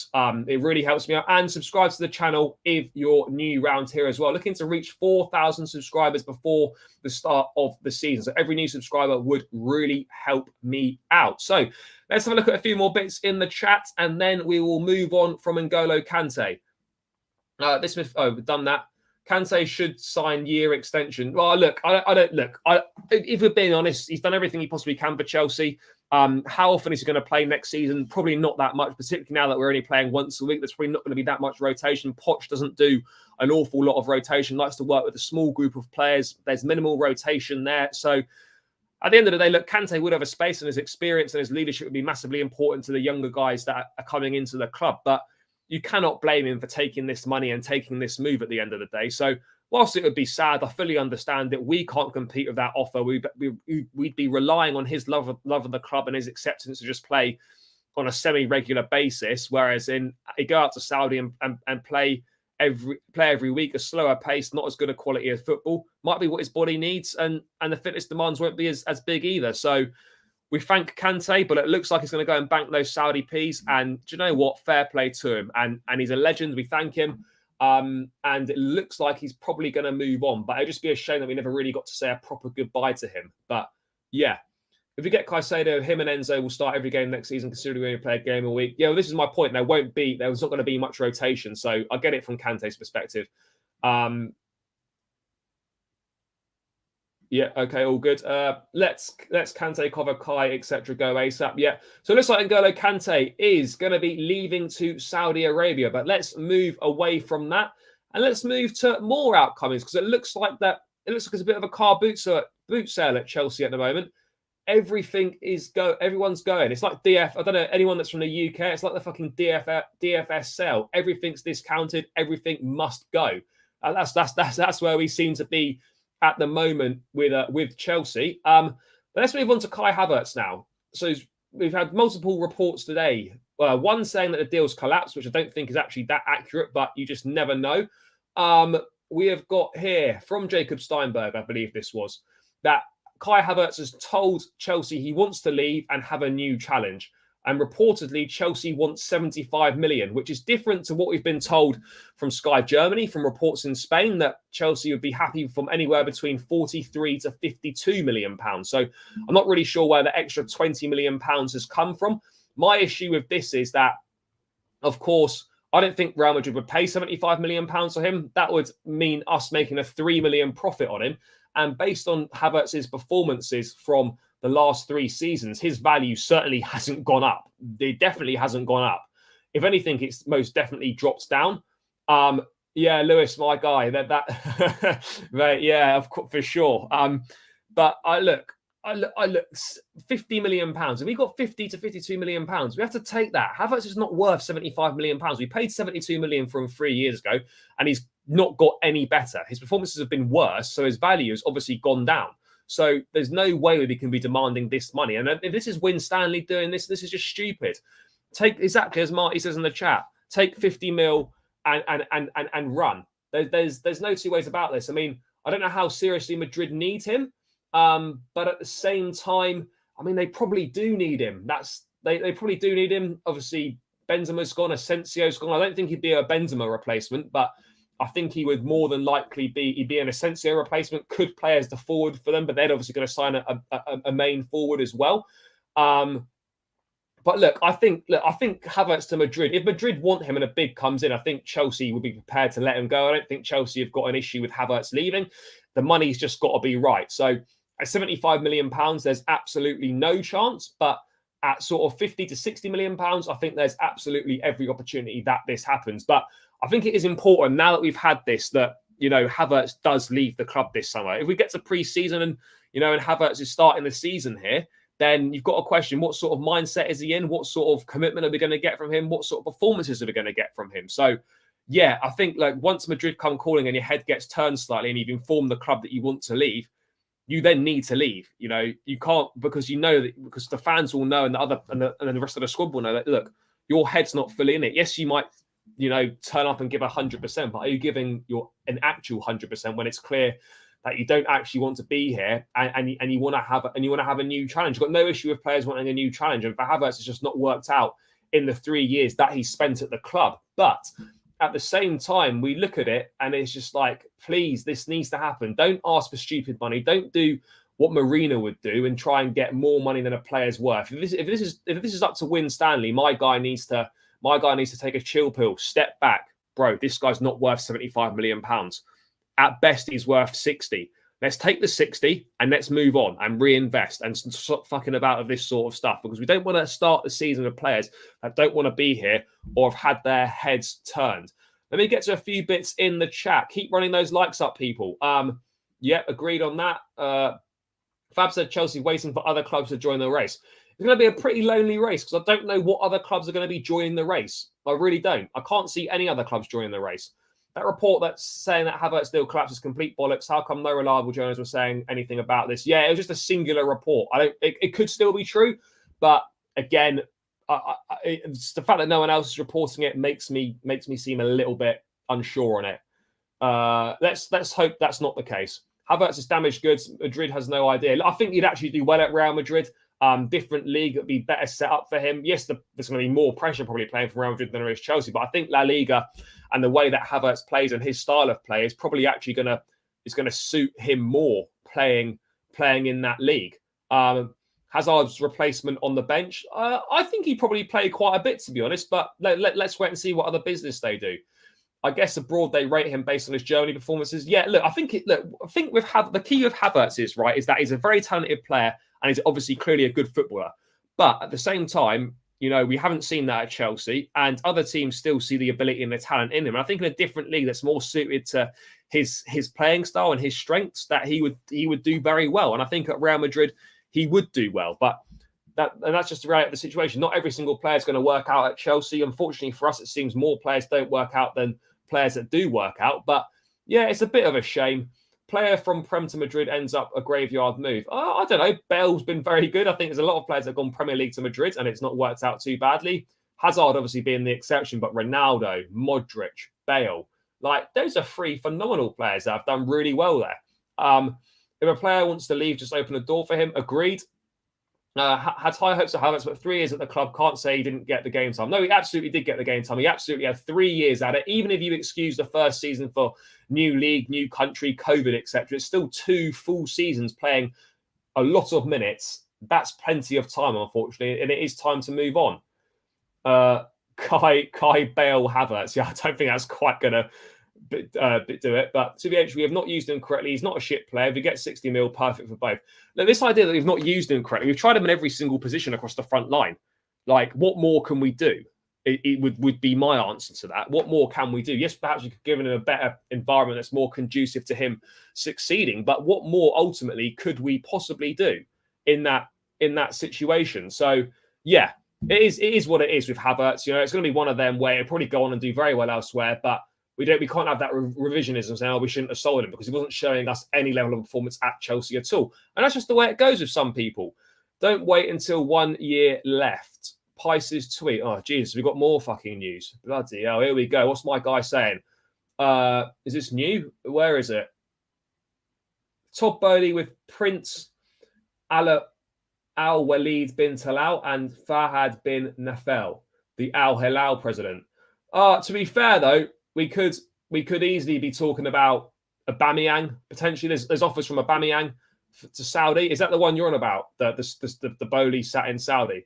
It really helps me out. And subscribe to the channel if you're new around here as well. Looking to reach 4,000 subscribers before the start of the season. So every new subscriber would really help me out. So let's have a look at a few more bits in the chat and then we will move on from N'Golo Kante. We've done that. Kante should sign year extension. Well, look, if we're being honest, he's done everything he possibly can for Chelsea. How often is he going to play next season? Probably not that much, particularly now that we're only playing once a week. There's probably not going to be that much rotation. Poch doesn't do an awful lot of rotation, likes to work with a small group of players. There's minimal rotation there. So at the end of the day, look, Kante would have a space and his experience and his leadership would be massively important to the younger guys that are coming into the club. But you cannot blame him for taking this money and taking this move at the end of the day. So whilst it would be sad, I fully understand that we can't compete with that offer. We'd be relying on his love of the club and his acceptance to just play on a semi-regular basis. Whereas he go out to Saudi and play every week, a slower pace, not as good a quality of football, might be what his body needs, and the fitness demands won't be as big either. So we thank Kante, but it looks like he's going to go and bank those Saudi Ps. And do you know what? Fair play to him. And he's a legend. We thank him. And it looks like he's probably going to move on. But it'd just be a shame that we never really got to say a proper goodbye to him. But yeah, if we get Caicedo, him and Enzo will start every game next season, considering we only play a game a week. Yeah, well, this is my point. There's not going to be much rotation. So I get it from Kante's perspective. Yeah, okay, all good. Let's Kante cover Kai, etc. go ASAP. Yeah, so it looks like N'Golo Kante is going to be leaving to Saudi Arabia, but let's move away from that and let's move to more outcomings because it looks like it's a bit of a car boot sale at Chelsea at the moment. Everyone's going. It's like DF. I don't know anyone that's from the UK. It's like the fucking DFS sale. Everything's discounted. Everything must go. That's where we seem to be at the moment with Chelsea. But let's move on to Kai Havertz now. So we've had multiple reports today. One saying that the deal's collapsed, which I don't think is actually that accurate, but you just never know. We have got here from Jacob Steinberg, I believe this was, that Kai Havertz has told Chelsea he wants to leave and have a new challenge. And reportedly, Chelsea wants 75 million, which is different to what we've been told from Sky Germany, from reports in Spain, that Chelsea would be happy from anywhere between 43 to 52 million pounds. So I'm not really sure where the extra 20 million pounds has come from. My issue with this is that, of course, I don't think Real Madrid would pay 75 million pounds for him. That would mean us making a 3 million profit on him. And based on Havertz's performances from the last 3 seasons, his value certainly hasn't gone up. It definitely hasn't gone up. If anything, it's most definitely dropped down. Yeah, Lewis, my guy, right, yeah, of course, for sure. But I look, 50 million pounds. If we got 50 to 52 million pounds, we have to take that. Havertz is not worth 75 million pounds. We paid 72 million for him 3 years ago, and he's not got any better. His performances have been worse, so his value has obviously gone down. So there's no way we can be demanding this money. And if this is Win Stanley doing this, this is just stupid. Take, exactly as Marty says in the chat, take 50 mil and run. There's no two ways about this. I mean, I don't know how seriously Madrid need him, but at the same time, I mean, they probably do need him. They probably do need him. Obviously, Benzema's gone, Asensio's gone. I don't think he'd be a Benzema replacement, but I think he would more than likely be an Asensio replacement, could play as the forward for them, but they're obviously going to sign a main forward as well. But look, I think Havertz to Madrid, if Madrid want him and a bid comes in, I think Chelsea would be prepared to let him go. I don't think Chelsea have got an issue with Havertz leaving. The money's just got to be right. So at 75 million pounds, there's absolutely no chance, but at sort of 50 to 60 million pounds, I think there's absolutely every opportunity that this happens. But I think it is important now that we've had this, that, you know, Havertz does leave the club this summer. If we get to pre-season and, you know, and Havertz is starting the season here, then you've got to question what sort of mindset is he in? What sort of commitment are we going to get from him? What sort of performances are we going to get from him? So, yeah, I think like once Madrid come calling and your head gets turned slightly and you've informed the club that you want to leave, you then need to leave. You know, you can't, because you know that, because the fans will know and the rest of the squad will know that, look, your head's not fully in it. Yes, you might, you know, turn up and give 100%, but are you giving an actual 100% when it's clear that you don't actually want to be here and you want to have a new challenge? You've got no issue with players wanting a new challenge, and for Havertz, it's just not worked out in the 3 years that he spent at the club. But at the same time, we look at it and it's just like, please, this needs to happen. Don't ask for stupid money. Don't do what Marina would do and try and get more money than a player's worth. If this is up to Win Stanley, my guy needs to take a chill pill, step back. Bro, this guy's not worth 75 million pounds. At best, he's worth 60. Let's take the 60 and let's move on and reinvest and stop fucking about with this sort of stuff, because we don't want to start the season with players that don't want to be here or have had their heads turned. Let me get to a few bits in the chat. Keep running those likes up, people. Yeah, agreed on that. Fab said Chelsea waiting for other clubs to join the race. It's going to be a pretty lonely race because I don't know what other clubs are going to be joining the race. I really don't. I can't see any other clubs joining the race. That report that's saying that Havertz deal collapse is complete bollocks. How come no reliable journalists were saying anything about this? Yeah, it was just a singular report. It could still be true, but again, it's the fact that no one else is reporting it makes me seem a little bit unsure on it. Let's hope that's not the case. Havertz is damaged goods. Madrid has no idea. I think he'd actually do well at Real Madrid. Different league that would be better set up for him. Yes, there's going to be more pressure probably playing for Real Madrid than there is Chelsea, but I think La Liga and the way that Havertz plays and his style of play is probably actually going to suit him more playing in that league. Hazard's replacement on the bench, I think he probably played quite a bit, to be honest, but let's wait and see what other business they do. I guess abroad they rate him based on his Germany performances. Yeah, look, I think the key with Havertz is that he's a very talented player and he's obviously clearly a good footballer. But at the same time, you know, we haven't seen that at Chelsea, and other teams still see the ability and the talent in him. And I think in a different league that's more suited to his playing style and his strengths, that he would do very well. And I think at Real Madrid he would do well. But that's just the reality of the situation. Not every single player is going to work out at Chelsea. Unfortunately for us, it seems more players don't work out than players that do work out. But yeah, it's a bit of a shame. player from Prem to Madrid ends up a graveyard move. I don't know. Bale's been very good. I think there's a lot of players that have gone Premier League to Madrid and it's not worked out too badly. Hazard obviously being the exception, but Ronaldo, Modric, Bale, like those are three phenomenal players that have done really well there. If a player wants to leave, just open a door for him. Agreed. Had high hopes of Havertz, but 3 years at the club. Can't say he didn't get the game time. No, he absolutely did get the game time. He absolutely had 3 years at it. Even if you excuse the first season for new league, new country, COVID, etc., it's still 2 full seasons playing a lot of minutes. That's plenty of time, unfortunately, and it is time to move on. Kai Bale Havertz. Yeah, I don't think that's quite going to do it. But to be honest, we have not used him correctly. He's not a shit player. If you get 60 mil, perfect for both. Now, this idea that we've not used him correctly, we've tried him in every single position across the front line. Like, what more can we do? It would be my answer to that. What more can we do? Yes, perhaps we could give him a better environment that's more conducive to him succeeding. But what more ultimately could we possibly do in that situation? So, yeah, it is what it is with Havertz. You know, it's going to be one of them where he'll probably go on and do very well elsewhere, but we can't have that revisionism saying, oh, we shouldn't have sold him because he wasn't showing us any level of performance at Chelsea at all. And that's just the way it goes with some people. Don't wait until 1 year left. Pice's tweet. Oh, Jesus, we've got more fucking news. Bloody hell, here we go. What's my guy saying? Is this new? Where is it? Todd Bowley with Prince Al-Walid bin Talal and Fahad bin Nafel, the Al Hilal president. To be fair, though, we could easily be talking about Aubameyang potentially. There's offers from Aubameyang to Saudi. Is that the one you're on about? The Bowley sat in Saudi.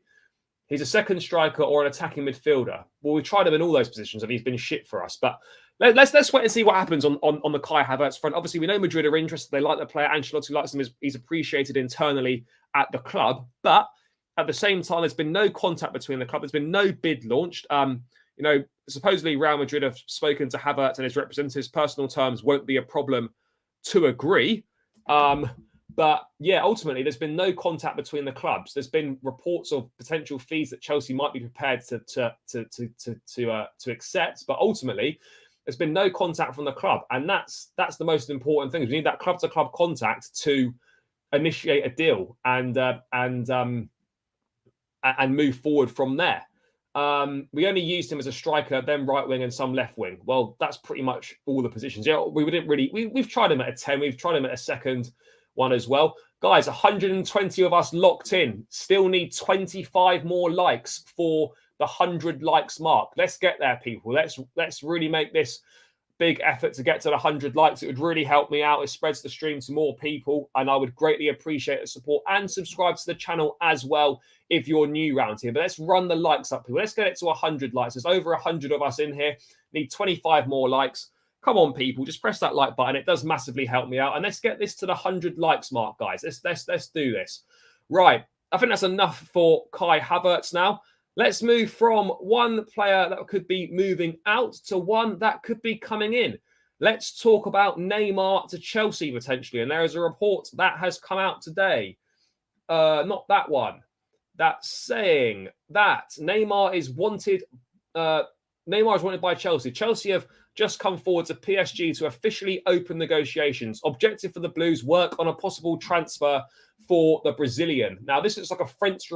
He's a second striker or an attacking midfielder. Well, we've tried him in all those positions and he's been shit for us. But let's wait and see what happens on the Kai Havertz front. Obviously, we know Madrid are interested. They like the player. Ancelotti likes him. He's appreciated internally at the club. But at the same time, there's been no contact between the club. There's been no bid launched. Supposedly Real Madrid have spoken to Havertz and his representatives. Personal terms won't be a problem to agree. But yeah, ultimately, there's been no contact between the clubs. There's been reports of potential fees that Chelsea might be prepared to accept, but ultimately, there's been no contact from the club, and that's the most important thing. We need that club-to-club contact to initiate a deal and move forward from there. We only used him as a striker, then right wing and some left wing. Well, that's pretty much all the positions. Yeah, we've tried him at a 10. We've tried him at a second one as well. Guys, 120 of us locked in. Still need 25 more likes for the 100 likes mark. Let's get there, people. Let's really make this big effort to get to the 100 likes. It would really help me out. It spreads the stream to more people, and I would greatly appreciate the support. And subscribe to the channel as well if you're new around here. But let's run the likes up, people. Let's get it to 100 likes. There's over 100 of us in here. Need 25 more likes. Come on, people. Just press that like button. It does massively help me out. And let's get this to the 100 likes mark, guys. Let's do this. Right. I think that's enough for Kai Havertz now. Let's move from one player that could be moving out to one that could be coming in. Let's talk about Neymar to Chelsea potentially. And there is a report that has come out today. Not that one. That's saying that Neymar is wanted. Neymar is wanted by Chelsea. Chelsea have just come forward to PSG to officially open negotiations. Objective for the Blues: work on a possible transfer for the Brazilian. Now, this is like a French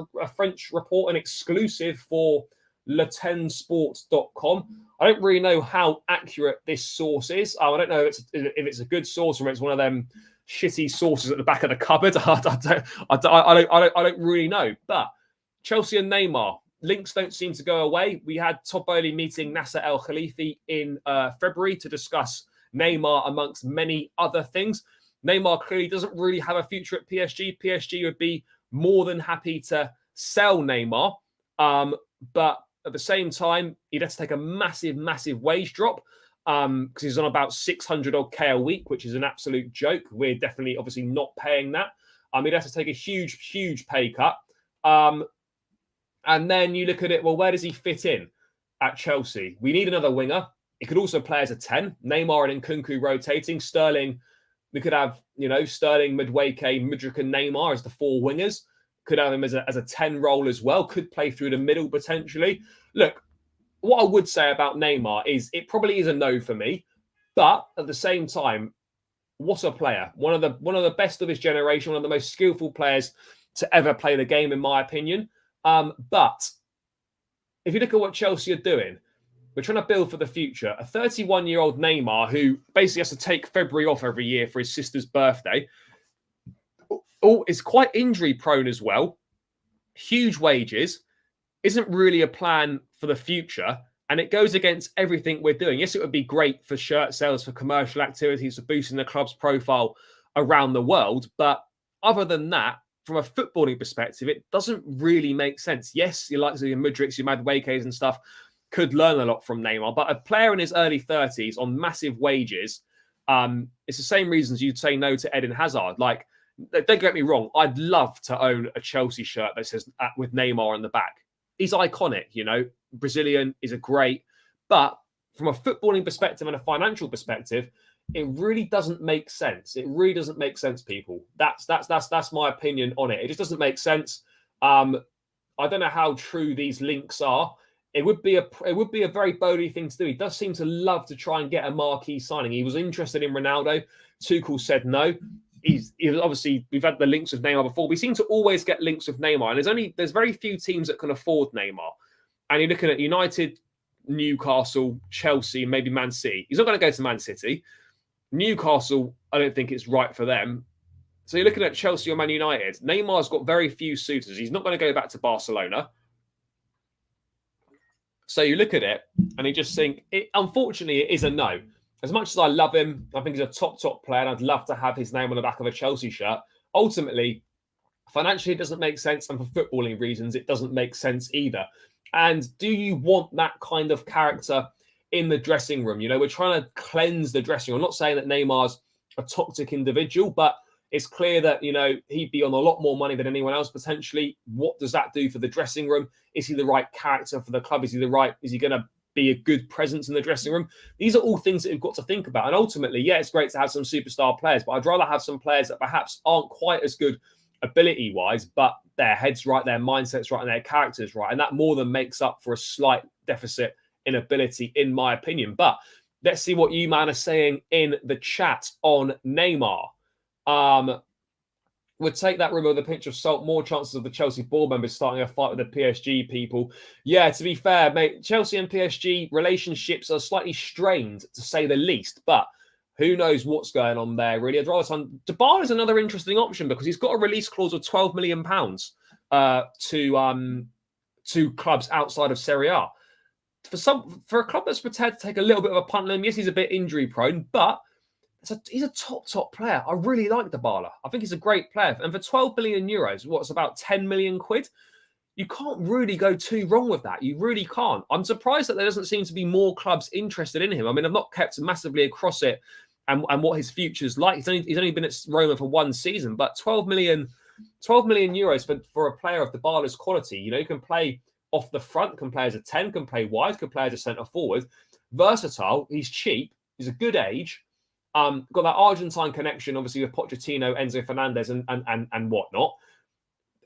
report, an exclusive for le10sport.com. I don't really know how accurate this source is. I don't know if it's a good source or it's one of them shitty sources at the back of the cupboard. I don't really know. But Chelsea and Neymar, links don't seem to go away. We had Todd Bowley meeting Nasser El Khalifi in February to discuss Neymar amongst many other things. Neymar clearly doesn't really have a future at PSG. PSG would be more than happy to sell Neymar. But at the same time, he'd have to take a massive wage drop because he's on about 600 odd K a week, which is an absolute joke. We're definitely obviously not paying that. He'd have to take a huge pay cut. And then you look at it, well, where does he fit in at Chelsea? We need another winger. He could also play as a 10. Neymar and Nkunku rotating. Sterling, we could have, Sterling, Madueke, Mudryk and Neymar as the 4 wingers. Could have him as a 10 role as well. Could play through the middle potentially. Look, what I would say about Neymar is it probably is a no for me. But at the same time, what a player. One of the best of his generation, one of the most skillful players to ever play the game, in my opinion. But if you look at what Chelsea are doing, we're trying to build for the future. A 31-year-old Neymar who basically has to take February off every year for his sister's birthday. Is quite injury prone as well. Huge wages. Isn't really a plan for the future. And it goes against everything we're doing. Yes, it would be great for shirt sales, for commercial activities, for boosting the club's profile around the world. But other than that, from a footballing perspective, it doesn't really make sense. Yes, you like your Mudriks, your Veigas and stuff could learn a lot from Neymar. But a player in his early 30s on massive wages, it's the same reasons you'd say no to Eden Hazard. Like, don't get me wrong, I'd love to own a Chelsea shirt that says with Neymar on the back. He's iconic, you know. Brazilian is a great, but from a footballing perspective and a financial perspective, it really doesn't make sense. It really doesn't make sense, people. That's my opinion on it. It just doesn't make sense. I don't know how true these links are. It would be a very Bodie thing to do. He does seem to love to try and get a marquee signing. He was interested in Ronaldo. Tuchel said no. He was obviously, we've had the links with Neymar before. We seem to always get links with Neymar, and there's very few teams that can afford Neymar. And you're looking at United, Newcastle, Chelsea, maybe Man City. He's not going to go to Man City. Newcastle, I don't think it's right for them. So you're looking at Chelsea or Man United. Neymar's got very few suitors. He's not going to go back to Barcelona. So you look at it and you just think, unfortunately, it is a no. As much as I love him, I think he's a top player, and I'd love to have his name on the back of a Chelsea shirt. Ultimately, financially, it doesn't make sense. And for footballing reasons, it doesn't make sense either. And do you want that kind of character in the dressing room? You know, we're trying to cleanse the dressing room. I'm not saying that Neymar's a toxic individual, but it's clear that, you know, he'd be on a lot more money than anyone else potentially. What does that do for the dressing room? Is he the right character for the club? Is he going to be a good presence in the dressing room? These are all things that we've got to think about. And ultimately, yeah, it's great to have some superstar players, but I'd rather have some players that perhaps aren't quite as good ability-wise, but their head's right, their mindset's right, and their character's right. And that more than makes up for a slight deficit in ability, in my opinion. But let's see what you, man, are saying in the chat on Neymar. Would take that rumor with a pinch of salt. More chances of the Chelsea board members starting a fight with the PSG people. Yeah, to be fair, mate, Chelsea and PSG relationships are slightly strained, to say the least. But who knows what's going on there, really. I'd rather Dybala is another interesting option because he's got a release clause of £12 million to clubs outside of Serie A. For a club that's prepared to take a little bit of a punt on him, yes, he's a bit injury prone, but he's a top player. I really like Dybala. I think he's a great player. And for 12 billion euros, what's about 10 million quid? You can't really go too wrong with that. You really can't. I'm surprised that there doesn't seem to be more clubs interested in him. I mean, I've not kept massively across it and what his future's like. He's only been at Roma for one season, but 12 million euros for a player of Dybala's quality. You know, you can play off the front, can play as a 10, can play wide, can play as a centre forward. Versatile. He's cheap. He's a good age. Got that Argentine connection, obviously, with Pochettino, Enzo Fernandez, and whatnot.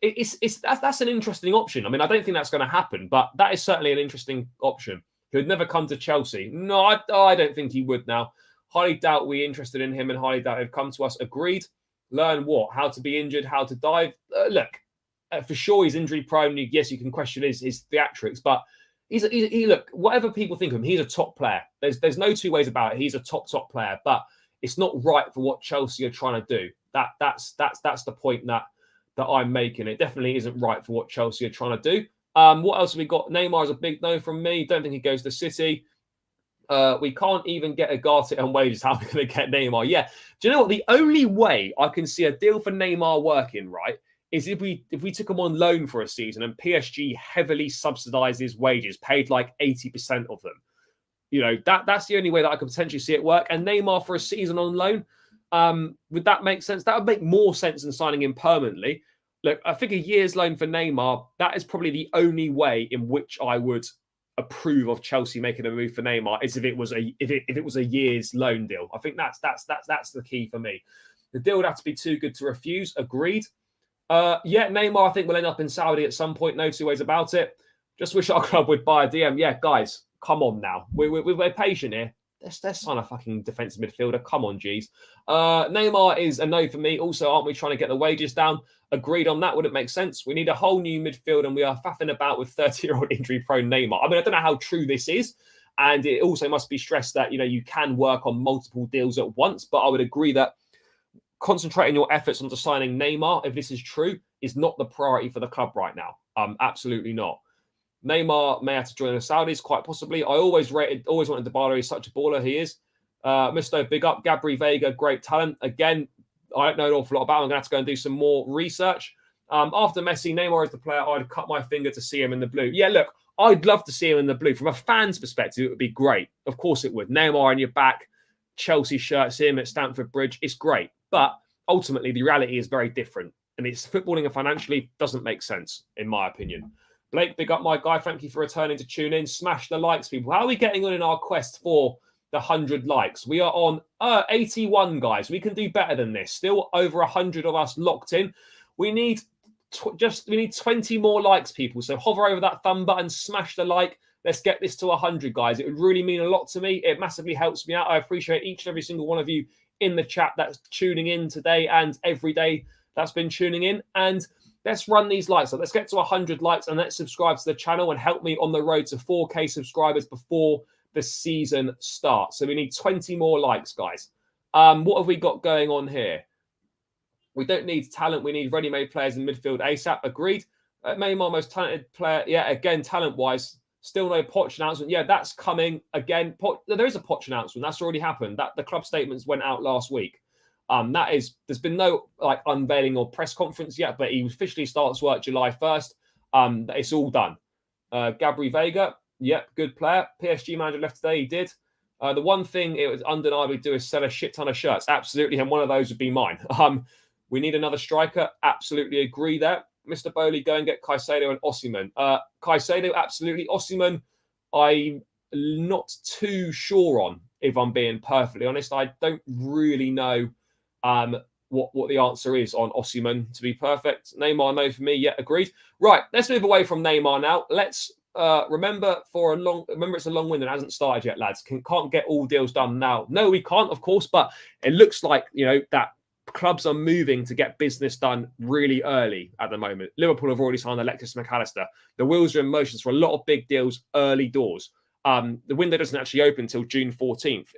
That's an interesting option. I mean, I don't think that's going to happen, but that is certainly an interesting option. He would never come to Chelsea. No, I don't think he would now. Highly doubt we're interested in him, and highly doubt he'd come to us. Agreed. Learn what? How to be injured, how to dive. Look, for sure he's injury prone. Yes, you can question his theatrics, but look, whatever people think of him, he's a top player. There's no two ways about it. He's a top player, but it's not right for what Chelsea are trying to do. That's the point that I'm making. It definitely isn't right for what Chelsea are trying to do. What else have we got? Neymar is a big no from me. Don't think he goes to City. We can't even get Agartey on wages. How are we going to get Neymar? Yeah. Do you know what? The only way I can see a deal for Neymar working, right, is if we took him on loan for a season and PSG heavily subsidised his wages, paid like 80% of them. You know, that's the only way that I could potentially see it work. And Neymar for a season on loan, would that make sense? That would make more sense than signing him permanently. Look, I think a year's loan for Neymar, that is probably the only way in which I would approve of Chelsea making a move for Neymar, is if it was a year's loan deal. I think that's the key for me. The deal would have to be too good to refuse. Agreed. Yeah, Neymar, I think, will end up in Saudi at some point. No two ways about it. Just wish our club would buy a DM. Yeah, guys, come on now. We're patient here. let's sign a fucking defensive midfielder. Come on, geez. Neymar is a no for me. Also, aren't we trying to get the wages down? Agreed on that. Wouldn't make sense. We need a whole new midfield, and we are faffing about with 30-year-old injury-prone Neymar. I mean, I don't know how true this is, and it also must be stressed that you can work on multiple deals at once. But I would agree that concentrating your efforts onto signing Neymar, if this is true, is not the priority for the club right now. Absolutely not. Neymar may have to join the Saudis, quite possibly. I always wanted Dybala. He's such a baller, he is. Misto, big up. Gabri, Veiga, great talent. Again, I don't know an awful lot about him. I'm going to have to go and do some more research. After Messi, Neymar is the player I'd cut my finger to see him in the blue. Yeah, look, I'd love to see him in the blue. From a fan's perspective, it would be great. Of course it would. Neymar on your back, Chelsea shirts, him at Stamford Bridge. It's great. But ultimately, the reality is very different. And it's footballing and financially doesn't make sense, in my opinion. Blake, big up my guy. Thank you for returning to tune in. Smash the likes, people. How are we getting on in our quest for the 100 likes? We are on 81, guys. We can do better than this. Still over 100 of us locked in. We need 20 more likes, people. So hover over that thumb button, smash the like. Let's get this to 100, guys. It would really mean a lot to me. It massively helps me out. I appreciate each and every single one of you in the chat that's tuning in today and every day that's been tuning in. And let's run these likes. So let's get to 100 likes and let's subscribe to the channel and help me on the road to 4K subscribers before the season starts. So we need 20 more likes, guys. What have we got going on here? We don't need talent. We need ready-made players in midfield ASAP. Agreed. Neymar, most talented player. Yeah, again, talent-wise, still no Poch announcement. Yeah, that's coming again. There is a Poch announcement. That's already happened. That the club statements went out last week. There's been no unveiling or press conference yet, but he officially starts work July 1st. It's all done. Gabri, Veiga, yep, good player. PSG manager left today. He did. The one thing it was undeniably do is sell a shit ton of shirts. Absolutely, and one of those would be mine. We need another striker. Absolutely agree there. Mr. Bowley, go and get Caicedo and Osimhen. Caicedo, absolutely. Osimhen, I'm not too sure on, if I'm being perfectly honest. I don't really know what the answer is on Osimhen, to be perfect. Neymar, no for me. Yeah, agreed. Right, let's move away from Neymar now. Let's remember it's a long win that hasn't started yet, lads. Can't get all deals done now. No, we can't, of course, but it looks like that clubs are moving to get business done really early at the moment. Liverpool have already signed Alexis McAllister. The wheels are in motion for a lot of big deals early doors. The window doesn't actually open until June 14th,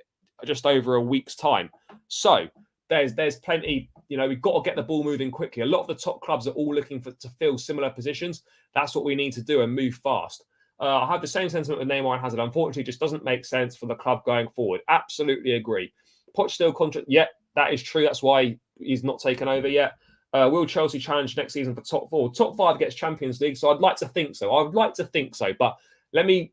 just over a week's time. So there's plenty. We've got to get the ball moving quickly. A lot of the top clubs are all looking to fill similar positions. That's what we need to do and move fast. I have the same sentiment with Neymar and Hazard. Unfortunately, it just doesn't make sense for the club going forward. Absolutely agree. Poch still contract. Yeah, that is true. That's why he's not taken over yet. Will Chelsea challenge next season for top four? Top five gets Champions League, so I'd like to think so. I would like to think so, but let me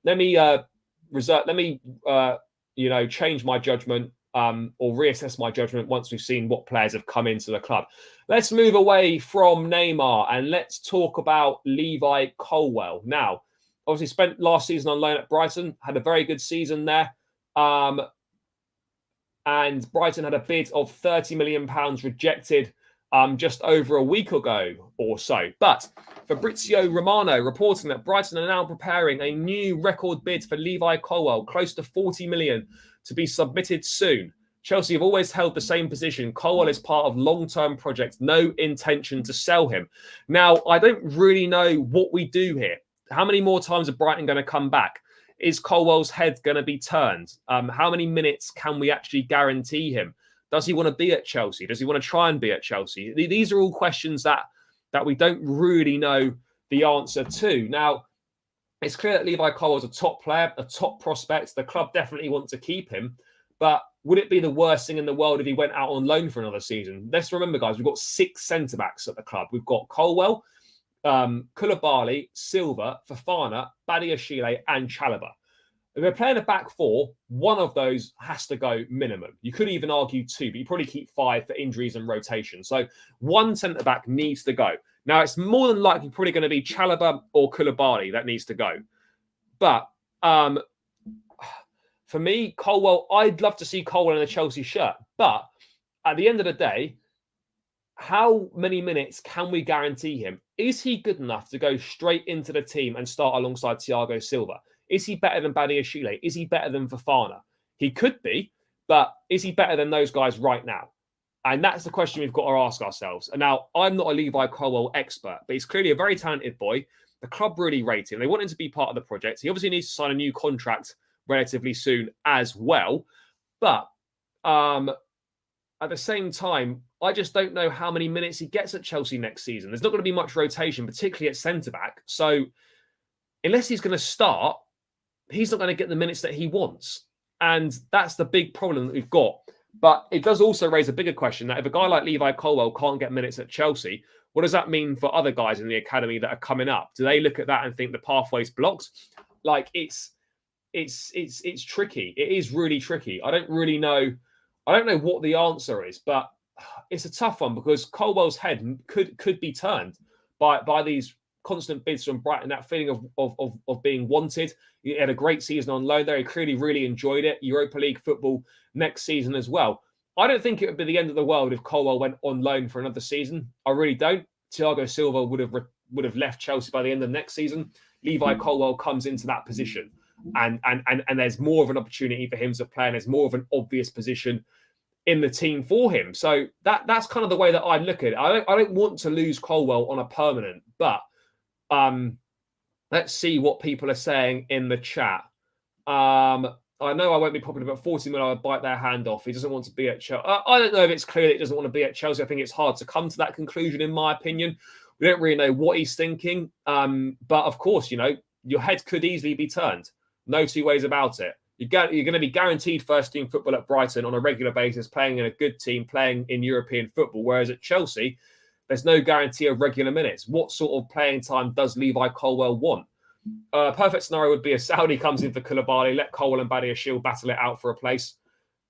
change my judgment or reassess my judgment once we've seen what players have come into the club. Let's move away from Neymar and let's talk about Levi Colwill. Now, obviously spent last season on loan at Brighton, had a very good season there. And Brighton had a bid of £30 million rejected just over a week ago or so. But Fabrizio Romano reporting that Brighton are now preparing a new record bid for Levi Colwill, close to £40 million, to be submitted soon. Chelsea have always held the same position. Colwill is part of long-term projects, no intention to sell him. Now, I don't really know what we do here. How many more times are Brighton going to come back? Is Colwell's head going to be turned? How many minutes can we actually guarantee him? Does he want to be at Chelsea? Does he want to try and be at Chelsea? These are all questions that we don't really know the answer to. Now, it's clear that Levi Colwill's a top player, a top prospect. The club definitely want to keep him. But would it be the worst thing in the world if he went out on loan for another season? Let's remember, guys, we've got 6 centre-backs at the club. We've got Colwill, Koulibaly, Silva, Fofana, Badiashile, and Chalobah. If we're playing a back four, one of those has to go minimum. You could even argue 2, but you probably keep 5 for injuries and rotation. So one centre-back needs to go. Now, it's more than likely probably going to be Chalobah or Koulibaly that needs to go. But for me, Colwill, I'd love to see Colwill in a Chelsea shirt. But at the end of the day, how many minutes can we guarantee him? Is he good enough to go straight into the team and start alongside Thiago Silva? Is he better than Badiashile? Is he better than Fofana? He could be, but is he better than those guys right now? And that's the question we've got to ask ourselves. And now, I'm not a Levi Colwill expert, but he's clearly a very talented boy. The club really rate him. They want him to be part of the project. He obviously needs to sign a new contract relatively soon as well. But at the same time, I just don't know how many minutes he gets at Chelsea next season. There's not going to be much rotation, particularly at centre-back. So unless he's going to start, he's not going to get the minutes that he wants. And that's the big problem that we've got. But it does also raise a bigger question that if a guy like Levi Colwill can't get minutes at Chelsea, what does that mean for other guys in the academy that are coming up? Do they look at that and think the pathway's blocked? Like, it's tricky. It is really tricky. I don't know what the answer is, but it's a tough one because Colwell's head could be turned by these constant bids from Brighton, that feeling of being wanted. He had a great season on loan there. He clearly really enjoyed it. Europa League football next season as well. I don't think it would be the end of the world if Colwill went on loan for another season. I really don't. Thiago Silva would have left Chelsea by the end of next season. Levi Colwill comes into that position, and there's more of an opportunity for him to play, and there's more of an obvious position in the team for him. So that's kind of the way that I look at it. I don't want to lose Colwill on a permanent, but let's see what people are saying in the chat. I know I won't be popular, but 40 million, I would bite their hand off. He doesn't want to be at Chelsea. I don't know if it's clear that he doesn't want to be at Chelsea. I think it's hard to come to that conclusion, in my opinion. We don't really know what he's thinking. But of course, your head could easily be turned. No two ways about it. You're going to be guaranteed first-team football at Brighton on a regular basis, playing in a good team, playing in European football. Whereas at Chelsea, there's no guarantee of regular minutes. What sort of playing time does Levi Colwill want? Perfect scenario would be a Saudi comes in for Koulibaly, let Colwill and Badiashile battle it out for a place.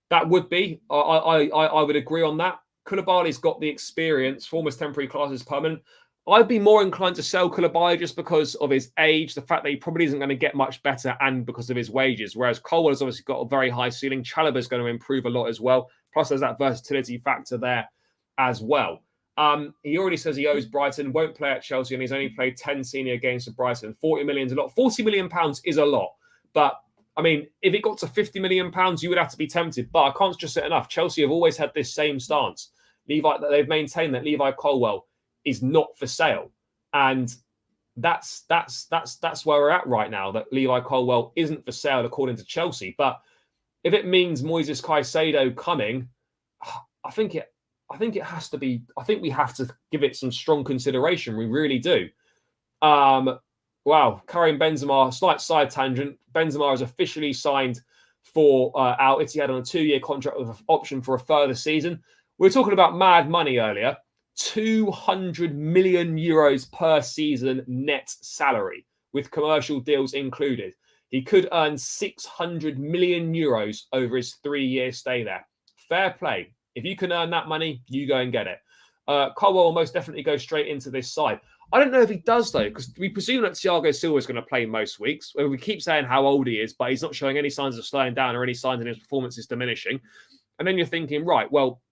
That would be. I would agree on that. Koulibaly's got the experience. Former's temporary, class is permanent. I'd be more inclined to sell Koulibaly just because of his age, the fact that he probably isn't going to get much better, and because of his wages. Whereas Colwill has obviously got a very high ceiling. Chalobah's going to improve a lot as well. Plus, there's that versatility factor there as well. He already says he owes Brighton, won't play at Chelsea, and he's only played 10 senior games for Brighton. 40 million is a lot. 40 million pounds is a lot. But, I mean, if it got to 50 million pounds, you would have to be tempted. But I can't stress it enough. Chelsea have always had this same stance. They've maintained that Levi Colwill is not for sale. And that's where we're at right now, that Levi Colwill isn't for sale according to Chelsea. But if it means Moises Caicedo coming, I think it has to be. I think we have to give it some strong consideration. We really do. Wow, Karim Benzema, slight side tangent. Benzema is officially signed for Al Ittihad on a 2-year contract with an option for a further season. We were talking about mad money earlier. 200 million euros per season net salary, with commercial deals included. He could earn 600 million euros over his 3-year stay there. Fair play. If you can earn that money, you go and get it. Colwill will most definitely go straight into this side. I don't know if he does, though, because we presume that Thiago Silva is going to play most weeks. We keep saying how old he is, but he's not showing any signs of slowing down or any signs in his performance is diminishing. And then you're thinking, right, well,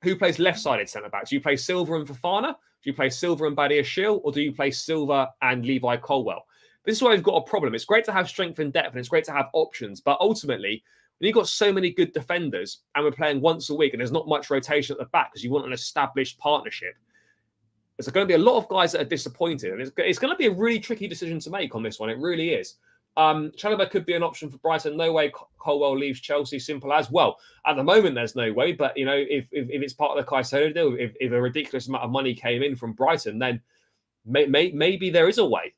who plays left-sided centre-backs? Do you play Silva and Fofana? Do you play Silva and Badiashile? Or do you play Silva and Levi Colwill? This is why we've got a problem. It's great to have strength and depth, and it's great to have options. But ultimately, when you've got so many good defenders and we're playing once a week and there's not much rotation at the back because you want an established partnership, there's going to be a lot of guys that are disappointed. And it's going to be a really tricky decision to make on this one. It really is. Chalobah could be an option for Brighton. No way Colwill leaves Chelsea. Simple as. Well, at the moment, there's no way. But, if it's part of the Caicedo deal, if a ridiculous amount of money came in from Brighton, then maybe there is a way.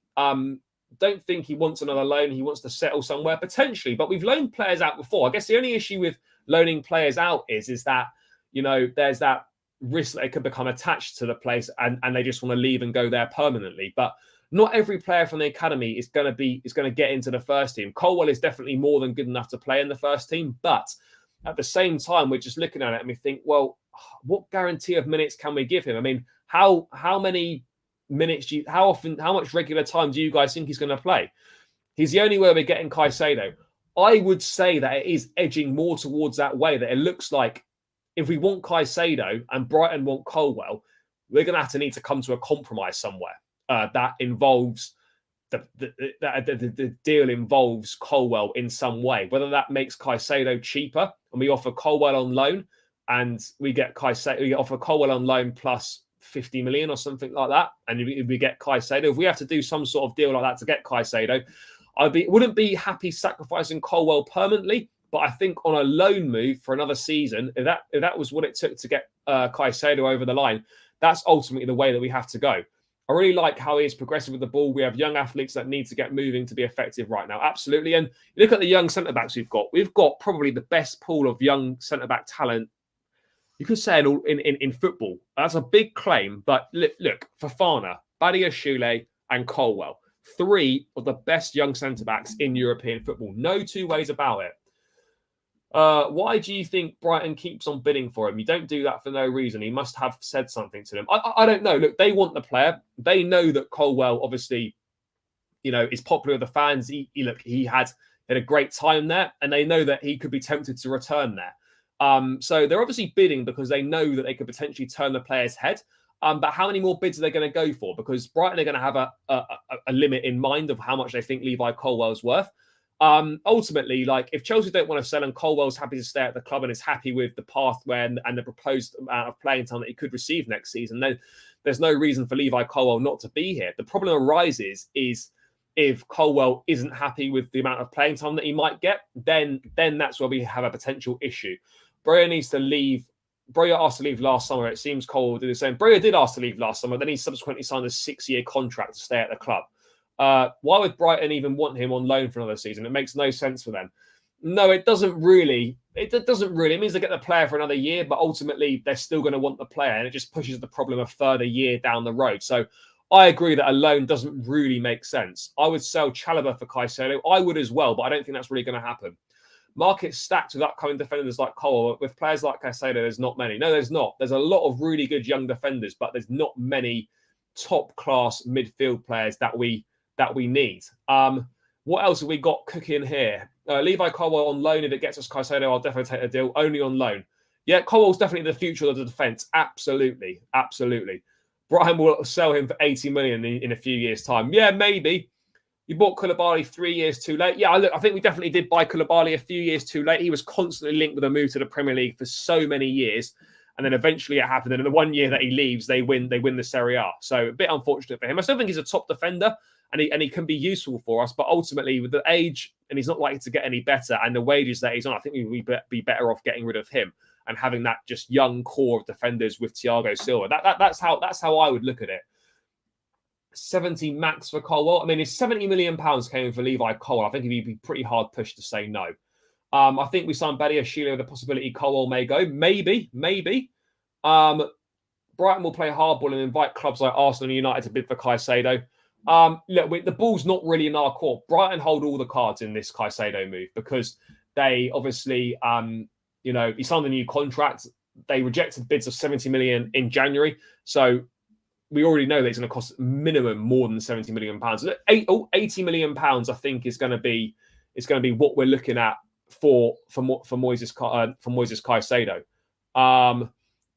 Don't think he wants another loan. He wants to settle somewhere, potentially. But we've loaned players out before. I guess the only issue with loaning players out is that, there's that risk that they could become attached to the place and they just want to leave and go there permanently. But not every player from the academy is going to get into the first team. Colwill is definitely more than good enough to play in the first team. But at the same time, we're just looking at it and we think, well, what guarantee of minutes can we give him? I mean, how many minutes how much regular time do you guys think he's going to play? He's the only way we're getting Caicedo. I would say that it is edging more towards that way, that it looks like if we want Caicedo and Brighton want Colwill, we're going to need to come to a compromise somewhere that involves the deal involves Colwell in some way, whether that makes Caicedo cheaper and we offer Colwell on loan and we offer Colwell on loan plus 50 million or something like that, and we get Caicedo. If we have to do some sort of deal like that to get Caicedo, wouldn't be happy sacrificing Colwell permanently, but I think on a loan move for another season, if that was what it took to get Caicedo over the line, that's ultimately the way that we have to go. I really like how he is progressive with the ball. We have young athletes that need to get moving to be effective right now. Absolutely. And look at the young centre-backs we've got. We've got probably the best pool of young centre-back talent, you could say, in football. That's a big claim. But look, Fofana, Badiashile and Colwell, 3 of the best young centre-backs in European football. No two ways about it. Why do you think Brighton keeps on bidding for him? You don't do that for no reason. He must have said something to them. I don't know. Look, they want the player. They know that Colwell, obviously, is popular with the fans. He had a great time there, and they know that he could be tempted to return there. So they're obviously bidding because they know that they could potentially turn the player's head. But how many more bids are they going to go for? Because Brighton are going to have a limit in mind of how much they think Levi Colwell's worth. Ultimately, if Chelsea don't want to sell and Colwell's happy to stay at the club and is happy with the pathway and the proposed amount of playing time that he could receive next season, then there's no reason for Levi Colwell not to be here. The problem arises is if Colwell isn't happy with the amount of playing time that he might get, then that's where we have a potential issue. Breyer needs to leave. Breyer asked to leave last summer. It seems Colwell did the same. Breyer did ask to leave last summer. Then he subsequently signed a 6-year contract to stay at the club. Why would Brighton even want him on loan for another season? It makes no sense for them. No, it doesn't really. It means they get the player for another year, but ultimately they're still going to want the player, and it just pushes the problem a further year down the road. So I agree that a loan doesn't really make sense. I would sell Chalobah for Caicedo. I would as well, but I don't think that's really going to happen. Market's stacked with upcoming defenders like Cole. With players like Caicedo, there's not many. No, there's not. There's a lot of really good young defenders, but there's not many top-class midfield players that we need. What else have we got cooking here? Levi Colwell on loan. If it gets us Caicedo, I'll definitely take a deal. Only on loan. Yeah, Colwell's definitely the future of the defence. Absolutely. Absolutely. Brighton will sell him for 80 million in a few years' time. Yeah, maybe. You bought Koulibaly 3 years too late. Yeah, I think we definitely did buy Koulibaly a few years too late. He was constantly linked with a move to the Premier League for so many years. And then eventually it happened. And in the 1 year that he leaves, they win the Serie A. So a bit unfortunate for him. I still think he's a top defender. And he can be useful for us, but ultimately with the age, and he's not likely to get any better, and the wages that he's on, I think we'd be better off getting rid of him and having that just young core of defenders with Thiago Silva. That's how I would look at it. 70 max for Colwell. I mean, if 70 million pounds came in for Levi Colwell, I think he'd be pretty hard pushed to say no. I think we signed Badiashile with the possibility Colwell may go. Maybe. Brighton will play hardball and invite clubs like Arsenal and United to bid for Caicedo. Look, the ball's not really in our court. Brighton hold all the cards in this Caicedo move because they obviously, he signed a new contract. They rejected bids of 70 million in January. So we already know that it's going to cost minimum more than 70 million pounds. 80 million pounds, I think, is going to be what we're looking at for Moises Caicedo.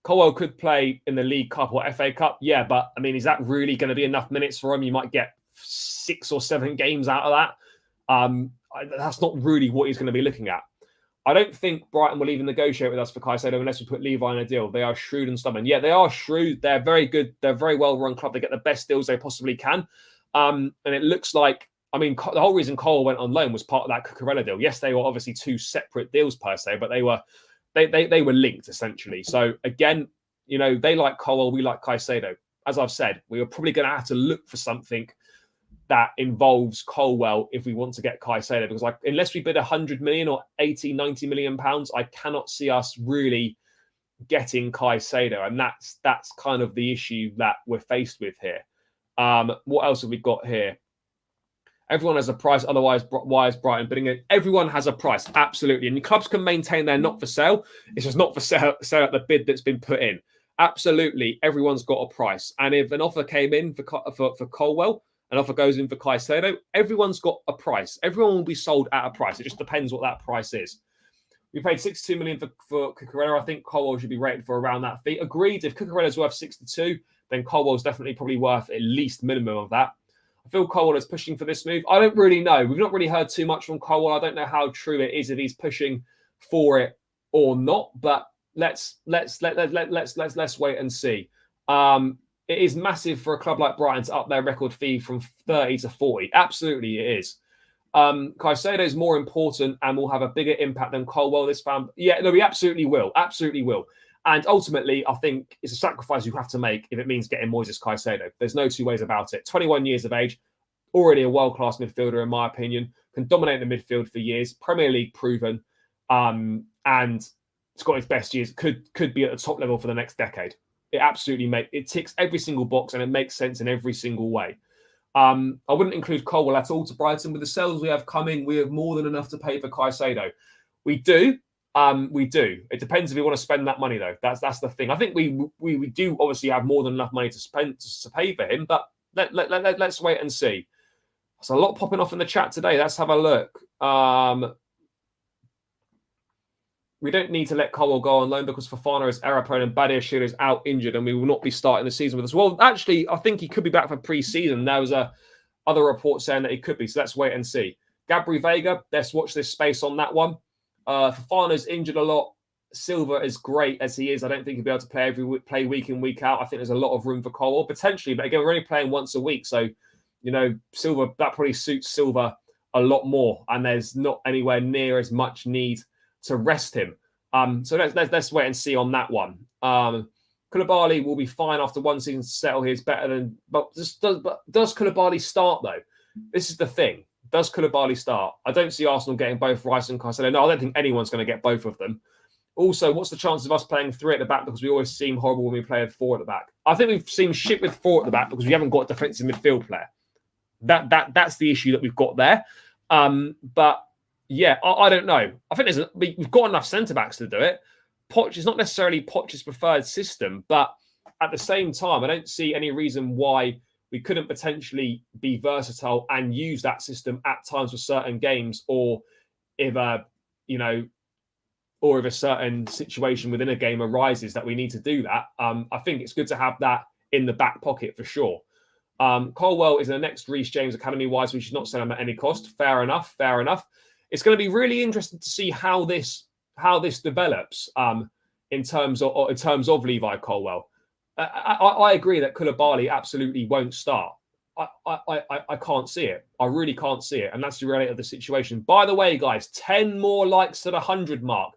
Colwell could play in the League Cup or FA Cup. Yeah, but I mean, is that really going to be enough minutes for him? You might get 6 or 7 games out of that. That's not really what he's going to be looking at. I don't think Brighton will even negotiate with us for Caicedo unless we put Levi in a deal. They are shrewd and stubborn. Yeah, they are shrewd. They're very good. They're a very well-run club. They get the best deals they possibly can. And it looks like, I mean, the whole reason Cole went on loan was part of that Cucurella deal. Yes, they were obviously 2 separate deals per se, but they were linked essentially. So again, they like Colwell, we like Caicedo. As I've said, we are probably going to have to look for something that involves Colwell if we want to get Caicedo, because unless we bid 100 million or 80, 90 million pounds, I cannot see us really getting Caicedo. And that's kind of the issue that we're faced with here. What else have we got here? Everyone has a price. Otherwise, why is Brighton bidding it? Everyone has a price. Absolutely. And clubs can maintain their not for sale. It's just not for sale at the bid that's been put in. Absolutely. Everyone's got a price. And if an offer came in for Colwell, an offer goes in for Caicedo, everyone's got a price. Everyone will be sold at a price. It just depends what that price is. We paid 62 million for Cucurella. I think Colwell should be rated for around that fee. Agreed. If Cucurella's worth 62, then Colwell's definitely probably worth at least minimum of that. I feel Colwell is pushing for this move. I don't really know. We've not really heard too much from Colwell. I don't know how true it is if he's pushing for it or not. But let's wait and see. It is massive for a club like Brighton to up their record fee from 30 to 40. Absolutely, it is. Caicedo is more important and will have a bigger impact than Colwell. This fan, yeah, no, he absolutely will, absolutely will. And ultimately, I think it's a sacrifice you have to make if it means getting Moises Caicedo. There's no two ways about it. 21 years of age, already a world-class midfielder, in my opinion, can dominate the midfield for years, Premier League proven, and it's got its best years. Could be at the top level for the next decade. It absolutely it ticks every single box and it makes sense in every single way. I wouldn't include Colwell at all to Brighton. With the sales we have coming, we have more than enough to pay for Caicedo. We do. We do. It depends if we want to spend that money, though. That's the thing. I think we do obviously have more than enough money to spend to pay for him, but let's wait and see. There's a lot popping off in the chat today. Let's have a look. We don't need to let Colwell go on loan because Fofana is error-prone and Badiashile is out injured and we will not be starting the season with us. Well, actually, I think he could be back for pre-season. There was other report saying that he could be, so let's wait and see. Gabri Veiga, let's watch this space on that one. Fofana's injured a lot. Silva is great as he is. I don't think he'll be able to play week in, week out. I think there's a lot of room for Colwell, potentially. But again, we're only playing once a week. So, Silva, that probably suits Silva a lot more. And there's not anywhere near as much need to rest him. So let's wait and see on that one. Koulibaly will be fine after one season to settle. He's better than... But does Koulibaly start, though? This is the thing. Does Koulibaly start? I don't see Arsenal getting both Rice and Caicedo. No, I don't think anyone's going to get both of them. Also, what's the chance of us playing 3 at the back? Because we always seem horrible when we play with 4 at the back. I think we've seen shit with 4 at the back because we haven't got a defensive midfield player. That's the issue that we've got there. But yeah, I don't know. I think we've got enough centre backs to do it. Poch is not necessarily Poch's preferred system, but at the same time, I don't see any reason why we couldn't potentially be versatile and use that system at times for certain games, or if a certain situation within a game arises that we need to do that. I think it's good to have that in the back pocket for sure. Colwell is the next Reece James academy-wise. We should not sell him at any cost. Fair enough. It's going to be really interesting to see how this develops in terms of Levi Colwell. I agree that Koulibaly absolutely won't start. I can't see it. I really can't see it. And that's the reality of the situation. By the way, guys, 10 more likes to the 100 mark.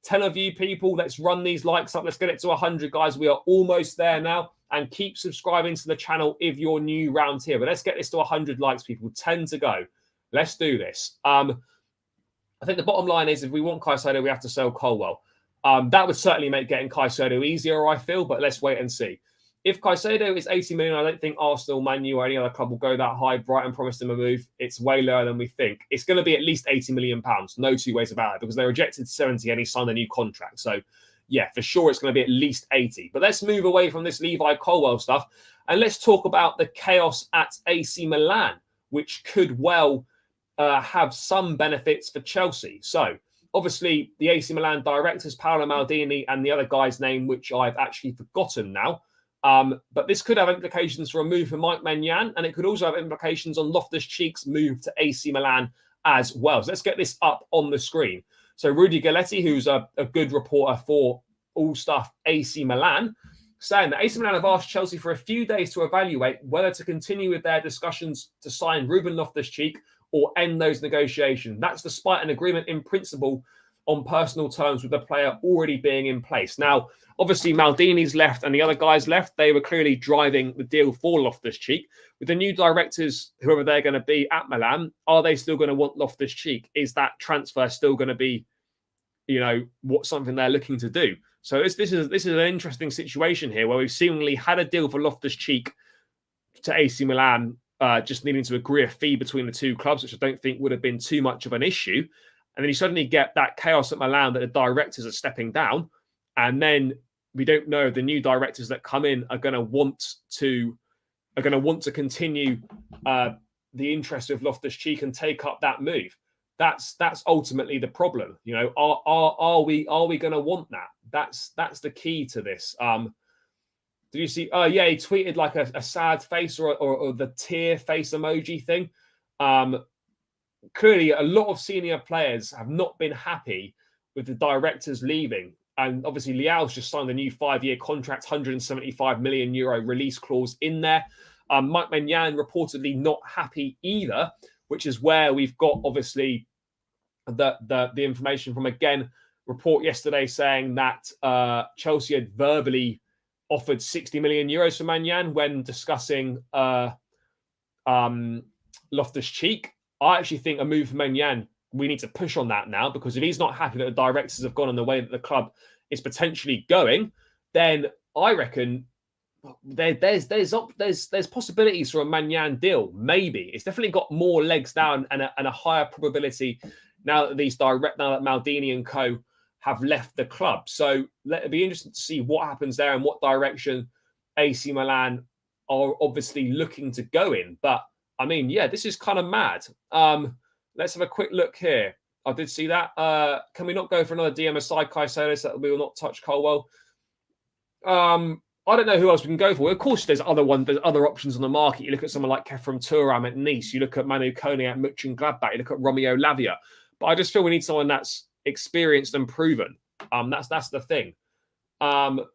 10 of you people, let's run these likes up. Let's get it to 100, guys. We are almost there now. And keep subscribing to the channel if you're new round here. But let's get this to 100 likes, people. 10 to go. Let's do this. I think the bottom line is if we want Caicedo, we have to sell Colwell. That would certainly make getting Caicedo easier, I feel, but let's wait and see. If Caicedo is 80 million, I don't think Arsenal, Man U, or any other club will go that high. Brighton promised him a move. It's way lower than we think. It's going to be at least 80 million pounds. No two ways about it, because they rejected 70 and he signed a new contract. So, yeah, for sure it's going to be at least 80. But let's move away from this Levi Colwell stuff and let's talk about the chaos at AC Milan, which could well have some benefits for Chelsea. So, obviously, the AC Milan directors, Paolo Maldini, and the other guy's name, which I've actually forgotten now. But this could have implications for a move for Mike Maignan, and it could also have implications on Loftus-Cheek's move to AC Milan as well. So let's get this up on the screen. So Rudy Galletti, who's a good reporter for all stuff AC Milan, saying that AC Milan have asked Chelsea for a few days to evaluate whether to continue with their discussions to sign Ruben Loftus-Cheek or end those negotiations. That's despite an agreement in principle on personal terms with the player already being in place. Now, obviously, Maldini's left and the other guys left. They were clearly driving the deal for Loftus-Cheek. With the new directors, whoever they're going to be at Milan, are they still going to want Loftus-Cheek? Is that transfer still going to be, something they're looking to do? So this is an interesting situation here where we've seemingly had a deal for Loftus-Cheek to AC Milan, just needing to agree a fee between the two clubs, which I don't think would have been too much of an issue. And then you suddenly get that chaos at Milan that the directors are stepping down. And then we don't know if the new directors that come in are going to want to continue the interest of Loftus-Cheek and take up that move. That's ultimately the problem. Are we going to want that? That's the key to this. Did you see? Oh, yeah, he tweeted like a sad face or the tear face emoji thing. Clearly, a lot of senior players have not been happy with the directors leaving. And obviously, Leao's just signed a new 5-year contract, 175 million euro release clause in there. Mike Maignan reportedly not happy either, which is where we've got obviously the information from, again, report yesterday saying that Chelsea had verbally offered 60 million euros for Maignan when discussing Loftus-Cheek. I actually think a move for Maignan, we need to push on that now, because if he's not happy that the directors have gone in the way that the club is potentially going, then I reckon there's possibilities for a Maignan deal. Maybe it's definitely got more legs down and a higher probability now that Maldini and co have left the club. So it'll be interesting to see what happens there and what direction AC Milan are obviously looking to go in. But I mean, yeah, this is kind of mad. Let's have a quick look here. I did see that. Can we not go for another DM aside, Caicedo, so that we will not touch Colwell? I don't know who else we can go for. Of course, there's other options on the market. You look at someone like Kefram Turam at Nice. You look at Manu Kone at Mönchengladbach. You look at Romeo Lavia. But I just feel we need someone that's experienced and proven. That's the thing. Not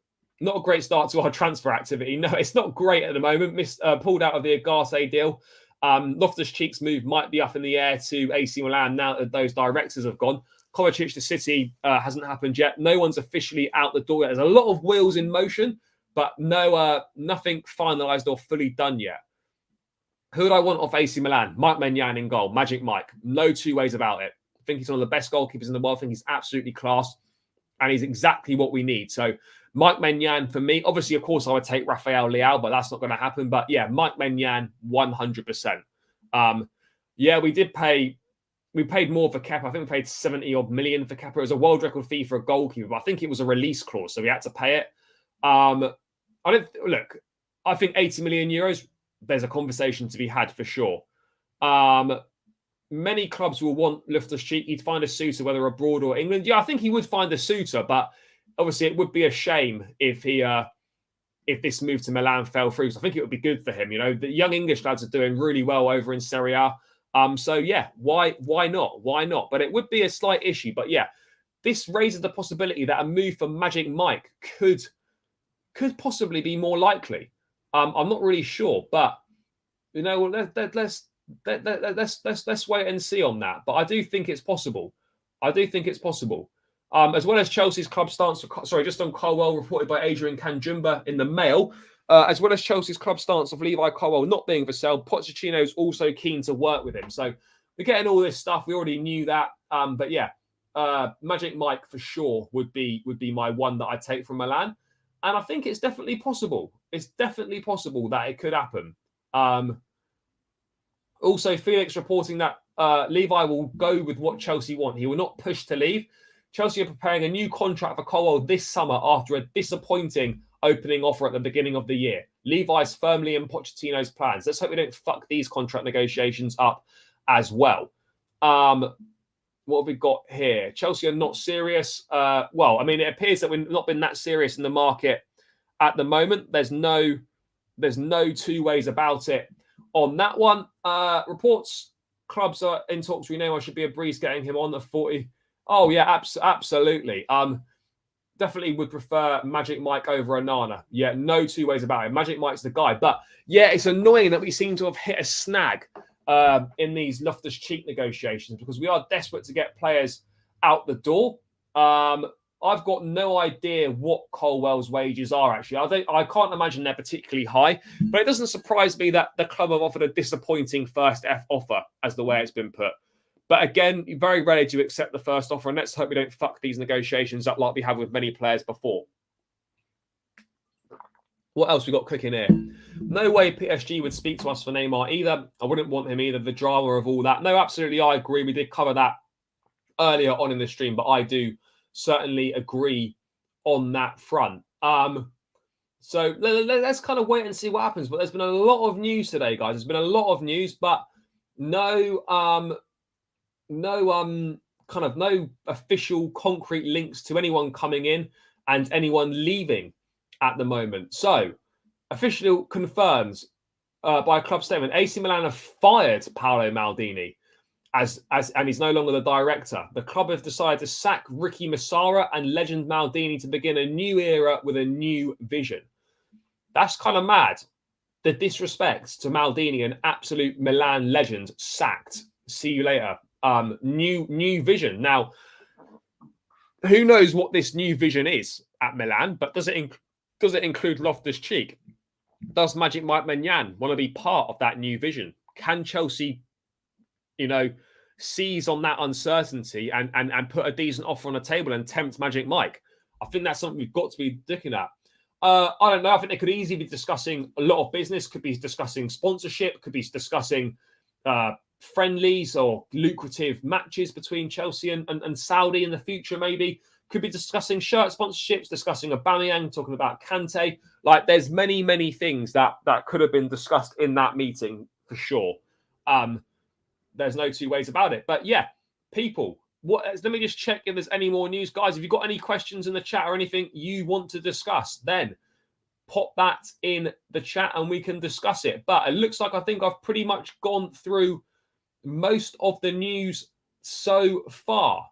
a great start to our transfer activity. No, it's not great at the moment. Pulled out of the Agarce deal. Loftus-Cheek's move might be up in the air to AC Milan now that those directors have gone. Kovacic to City hasn't happened yet. No one's officially out the door yet. There's a lot of wheels in motion, but nothing finalised or fully done yet. Who would I want off AC Milan? Mike Maignan in goal. Magic Mike. No two ways about it. I think he's one of the best goalkeepers in the world. I think he's absolutely class. And he's exactly what we need. So Mike Maignan for me. Obviously, of course, I would take Rafael Leao, but that's not going to happen. But yeah, Mike Maignan, 100%. Yeah, we paid more for Kepa. I think we paid 70-odd million for Kepa. It was a world record fee for a goalkeeper, but I think it was a release clause, so we had to pay it. I think 80 million euros, there's a conversation to be had for sure. Many clubs will want Loftus-Cheek. He'd find a suitor, whether abroad or England. Yeah, I think he would find a suitor, but obviously it would be a shame if this move to Milan fell through. So I think it would be good for him. You know, the young English lads are doing really well over in Serie A. So yeah, why not? Why not? But it would be a slight issue. But yeah, this raises the possibility that a move for Magic Mike could possibly be more likely. I'm not really sure, but you know, let's wait and see on that. But I do think it's possible. As well as Chelsea's club stance, just on Colwell, reported by Adrian Kanjumba in the Mail. As well as Chelsea's club stance of Levi Colwell not being for sale, Pochettino is also keen to work with him. So we're getting all this stuff. We already knew that. But yeah, Magic Mike for sure would be my one that I'd take from Milan. And I think it's definitely possible. It's definitely possible that it could happen. Also, Felix reporting that Levi will go with what Chelsea want. He will not push to leave. Chelsea are preparing a new contract for Colwell this summer after a disappointing opening offer at the beginning of the year. Levi's firmly in Pochettino's plans. Let's hope we don't fuck these contract negotiations up as well. What have we got here? Chelsea are not serious. Well, I mean, it appears that we've not been that serious in the market at the moment. There's no two ways about it on that one. Reports clubs are in talks. We know I should be a breeze getting him on the 40. Oh yeah, absolutely. Definitely would prefer Magic Mike over Onana. Yeah, no two ways about it. Magic Mike's the guy. But yeah, it's annoying that we seem to have hit a snag in these Loftus-Cheek negotiations because we are desperate to get players out the door. I've got no idea what Colwell's wages are, actually. I can't imagine they're particularly high, but it doesn't surprise me that the club have offered a disappointing first offer, as the way it's been put. But again, very ready to accept the first offer, and let's hope we don't fuck these negotiations up like we have with many players before. What else we got cooking here? No way PSG would speak to us for Neymar either. I wouldn't want him either. The drama of all that. No, absolutely, I agree. We did cover that earlier on in the stream, but I do certainly agree on that front. So let's kind of wait and see what happens. But there's been a lot of news today, guys. There's been a lot of news, but no official concrete links to anyone coming in and anyone leaving at the moment. So Official confirms by club statement, AC Milan have fired Paolo Maldini and he's no longer the director. The club have decided to sack Ricky Massara and legend Maldini to begin a new era with a new vision. That's kind of mad. The disrespect to Maldini, an absolute Milan legend, sacked. See you later. New vision. Now, who knows what this new vision is at Milan? But does it include Loftus-Cheek? Does Magic Mike Maignan want to be part of that new vision? Can Chelsea, seize on that uncertainty and put a decent offer on the table and tempt Magic Mike? I think that's something we've got to be looking at. I don't know. I think they could easily be discussing a lot of business, could be discussing sponsorship, could be discussing friendlies or lucrative matches between Chelsea and Saudi in the future, maybe. Could be discussing shirt sponsorships, discussing Aubameyang, talking about Kante. Like, there's many, many things that could have been discussed in that meeting for sure. There's no two ways about it. But yeah, people, let me just check if there's any more news. Guys, if you've got any questions in the chat or anything you want to discuss, then pop that in the chat and we can discuss it. But it looks like I think I've pretty much gone through most of the news so far.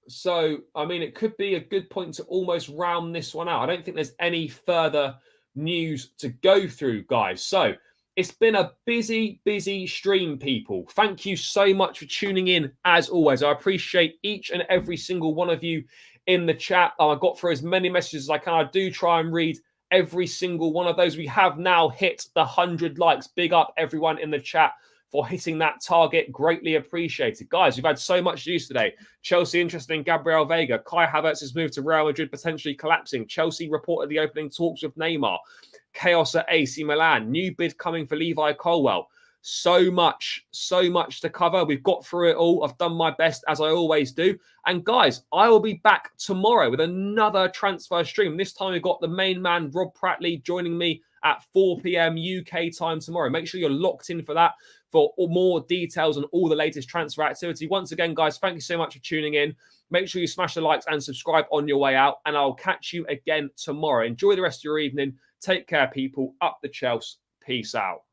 So, I mean, it could be a good point to almost round this one out. I don't think there's any further news to go through, guys. So, it's been a busy, busy stream, people. Thank you so much for tuning in, as always. I appreciate each and every single one of you in the chat. I got through as many messages as I can. I do try and read every single one of those. We have now hit the 100 likes. Big up, everyone in the chat, for hitting that target. Greatly appreciated. Guys, we've had so much news today. Chelsea interested in Gabriel Veiga. Kai Havertz has moved to Real Madrid, potentially collapsing. Chelsea reported the opening talks with Neymar. Chaos at AC Milan. New bid coming for Levi Colwell. So much to cover. We've got through it all. I've done my best, as I always do. And guys, I will be back tomorrow with another transfer stream. This time we've got the main man, Rob Prattley, joining me at 4 p.m. UK time tomorrow. Make sure you're locked in for that for more details on all the latest transfer activity. Once again, guys, thank you so much for tuning in. Make sure you smash the likes and subscribe on your way out. And I'll catch you again tomorrow. Enjoy the rest of your evening. Take care, people. Up the Chelsea. Peace out.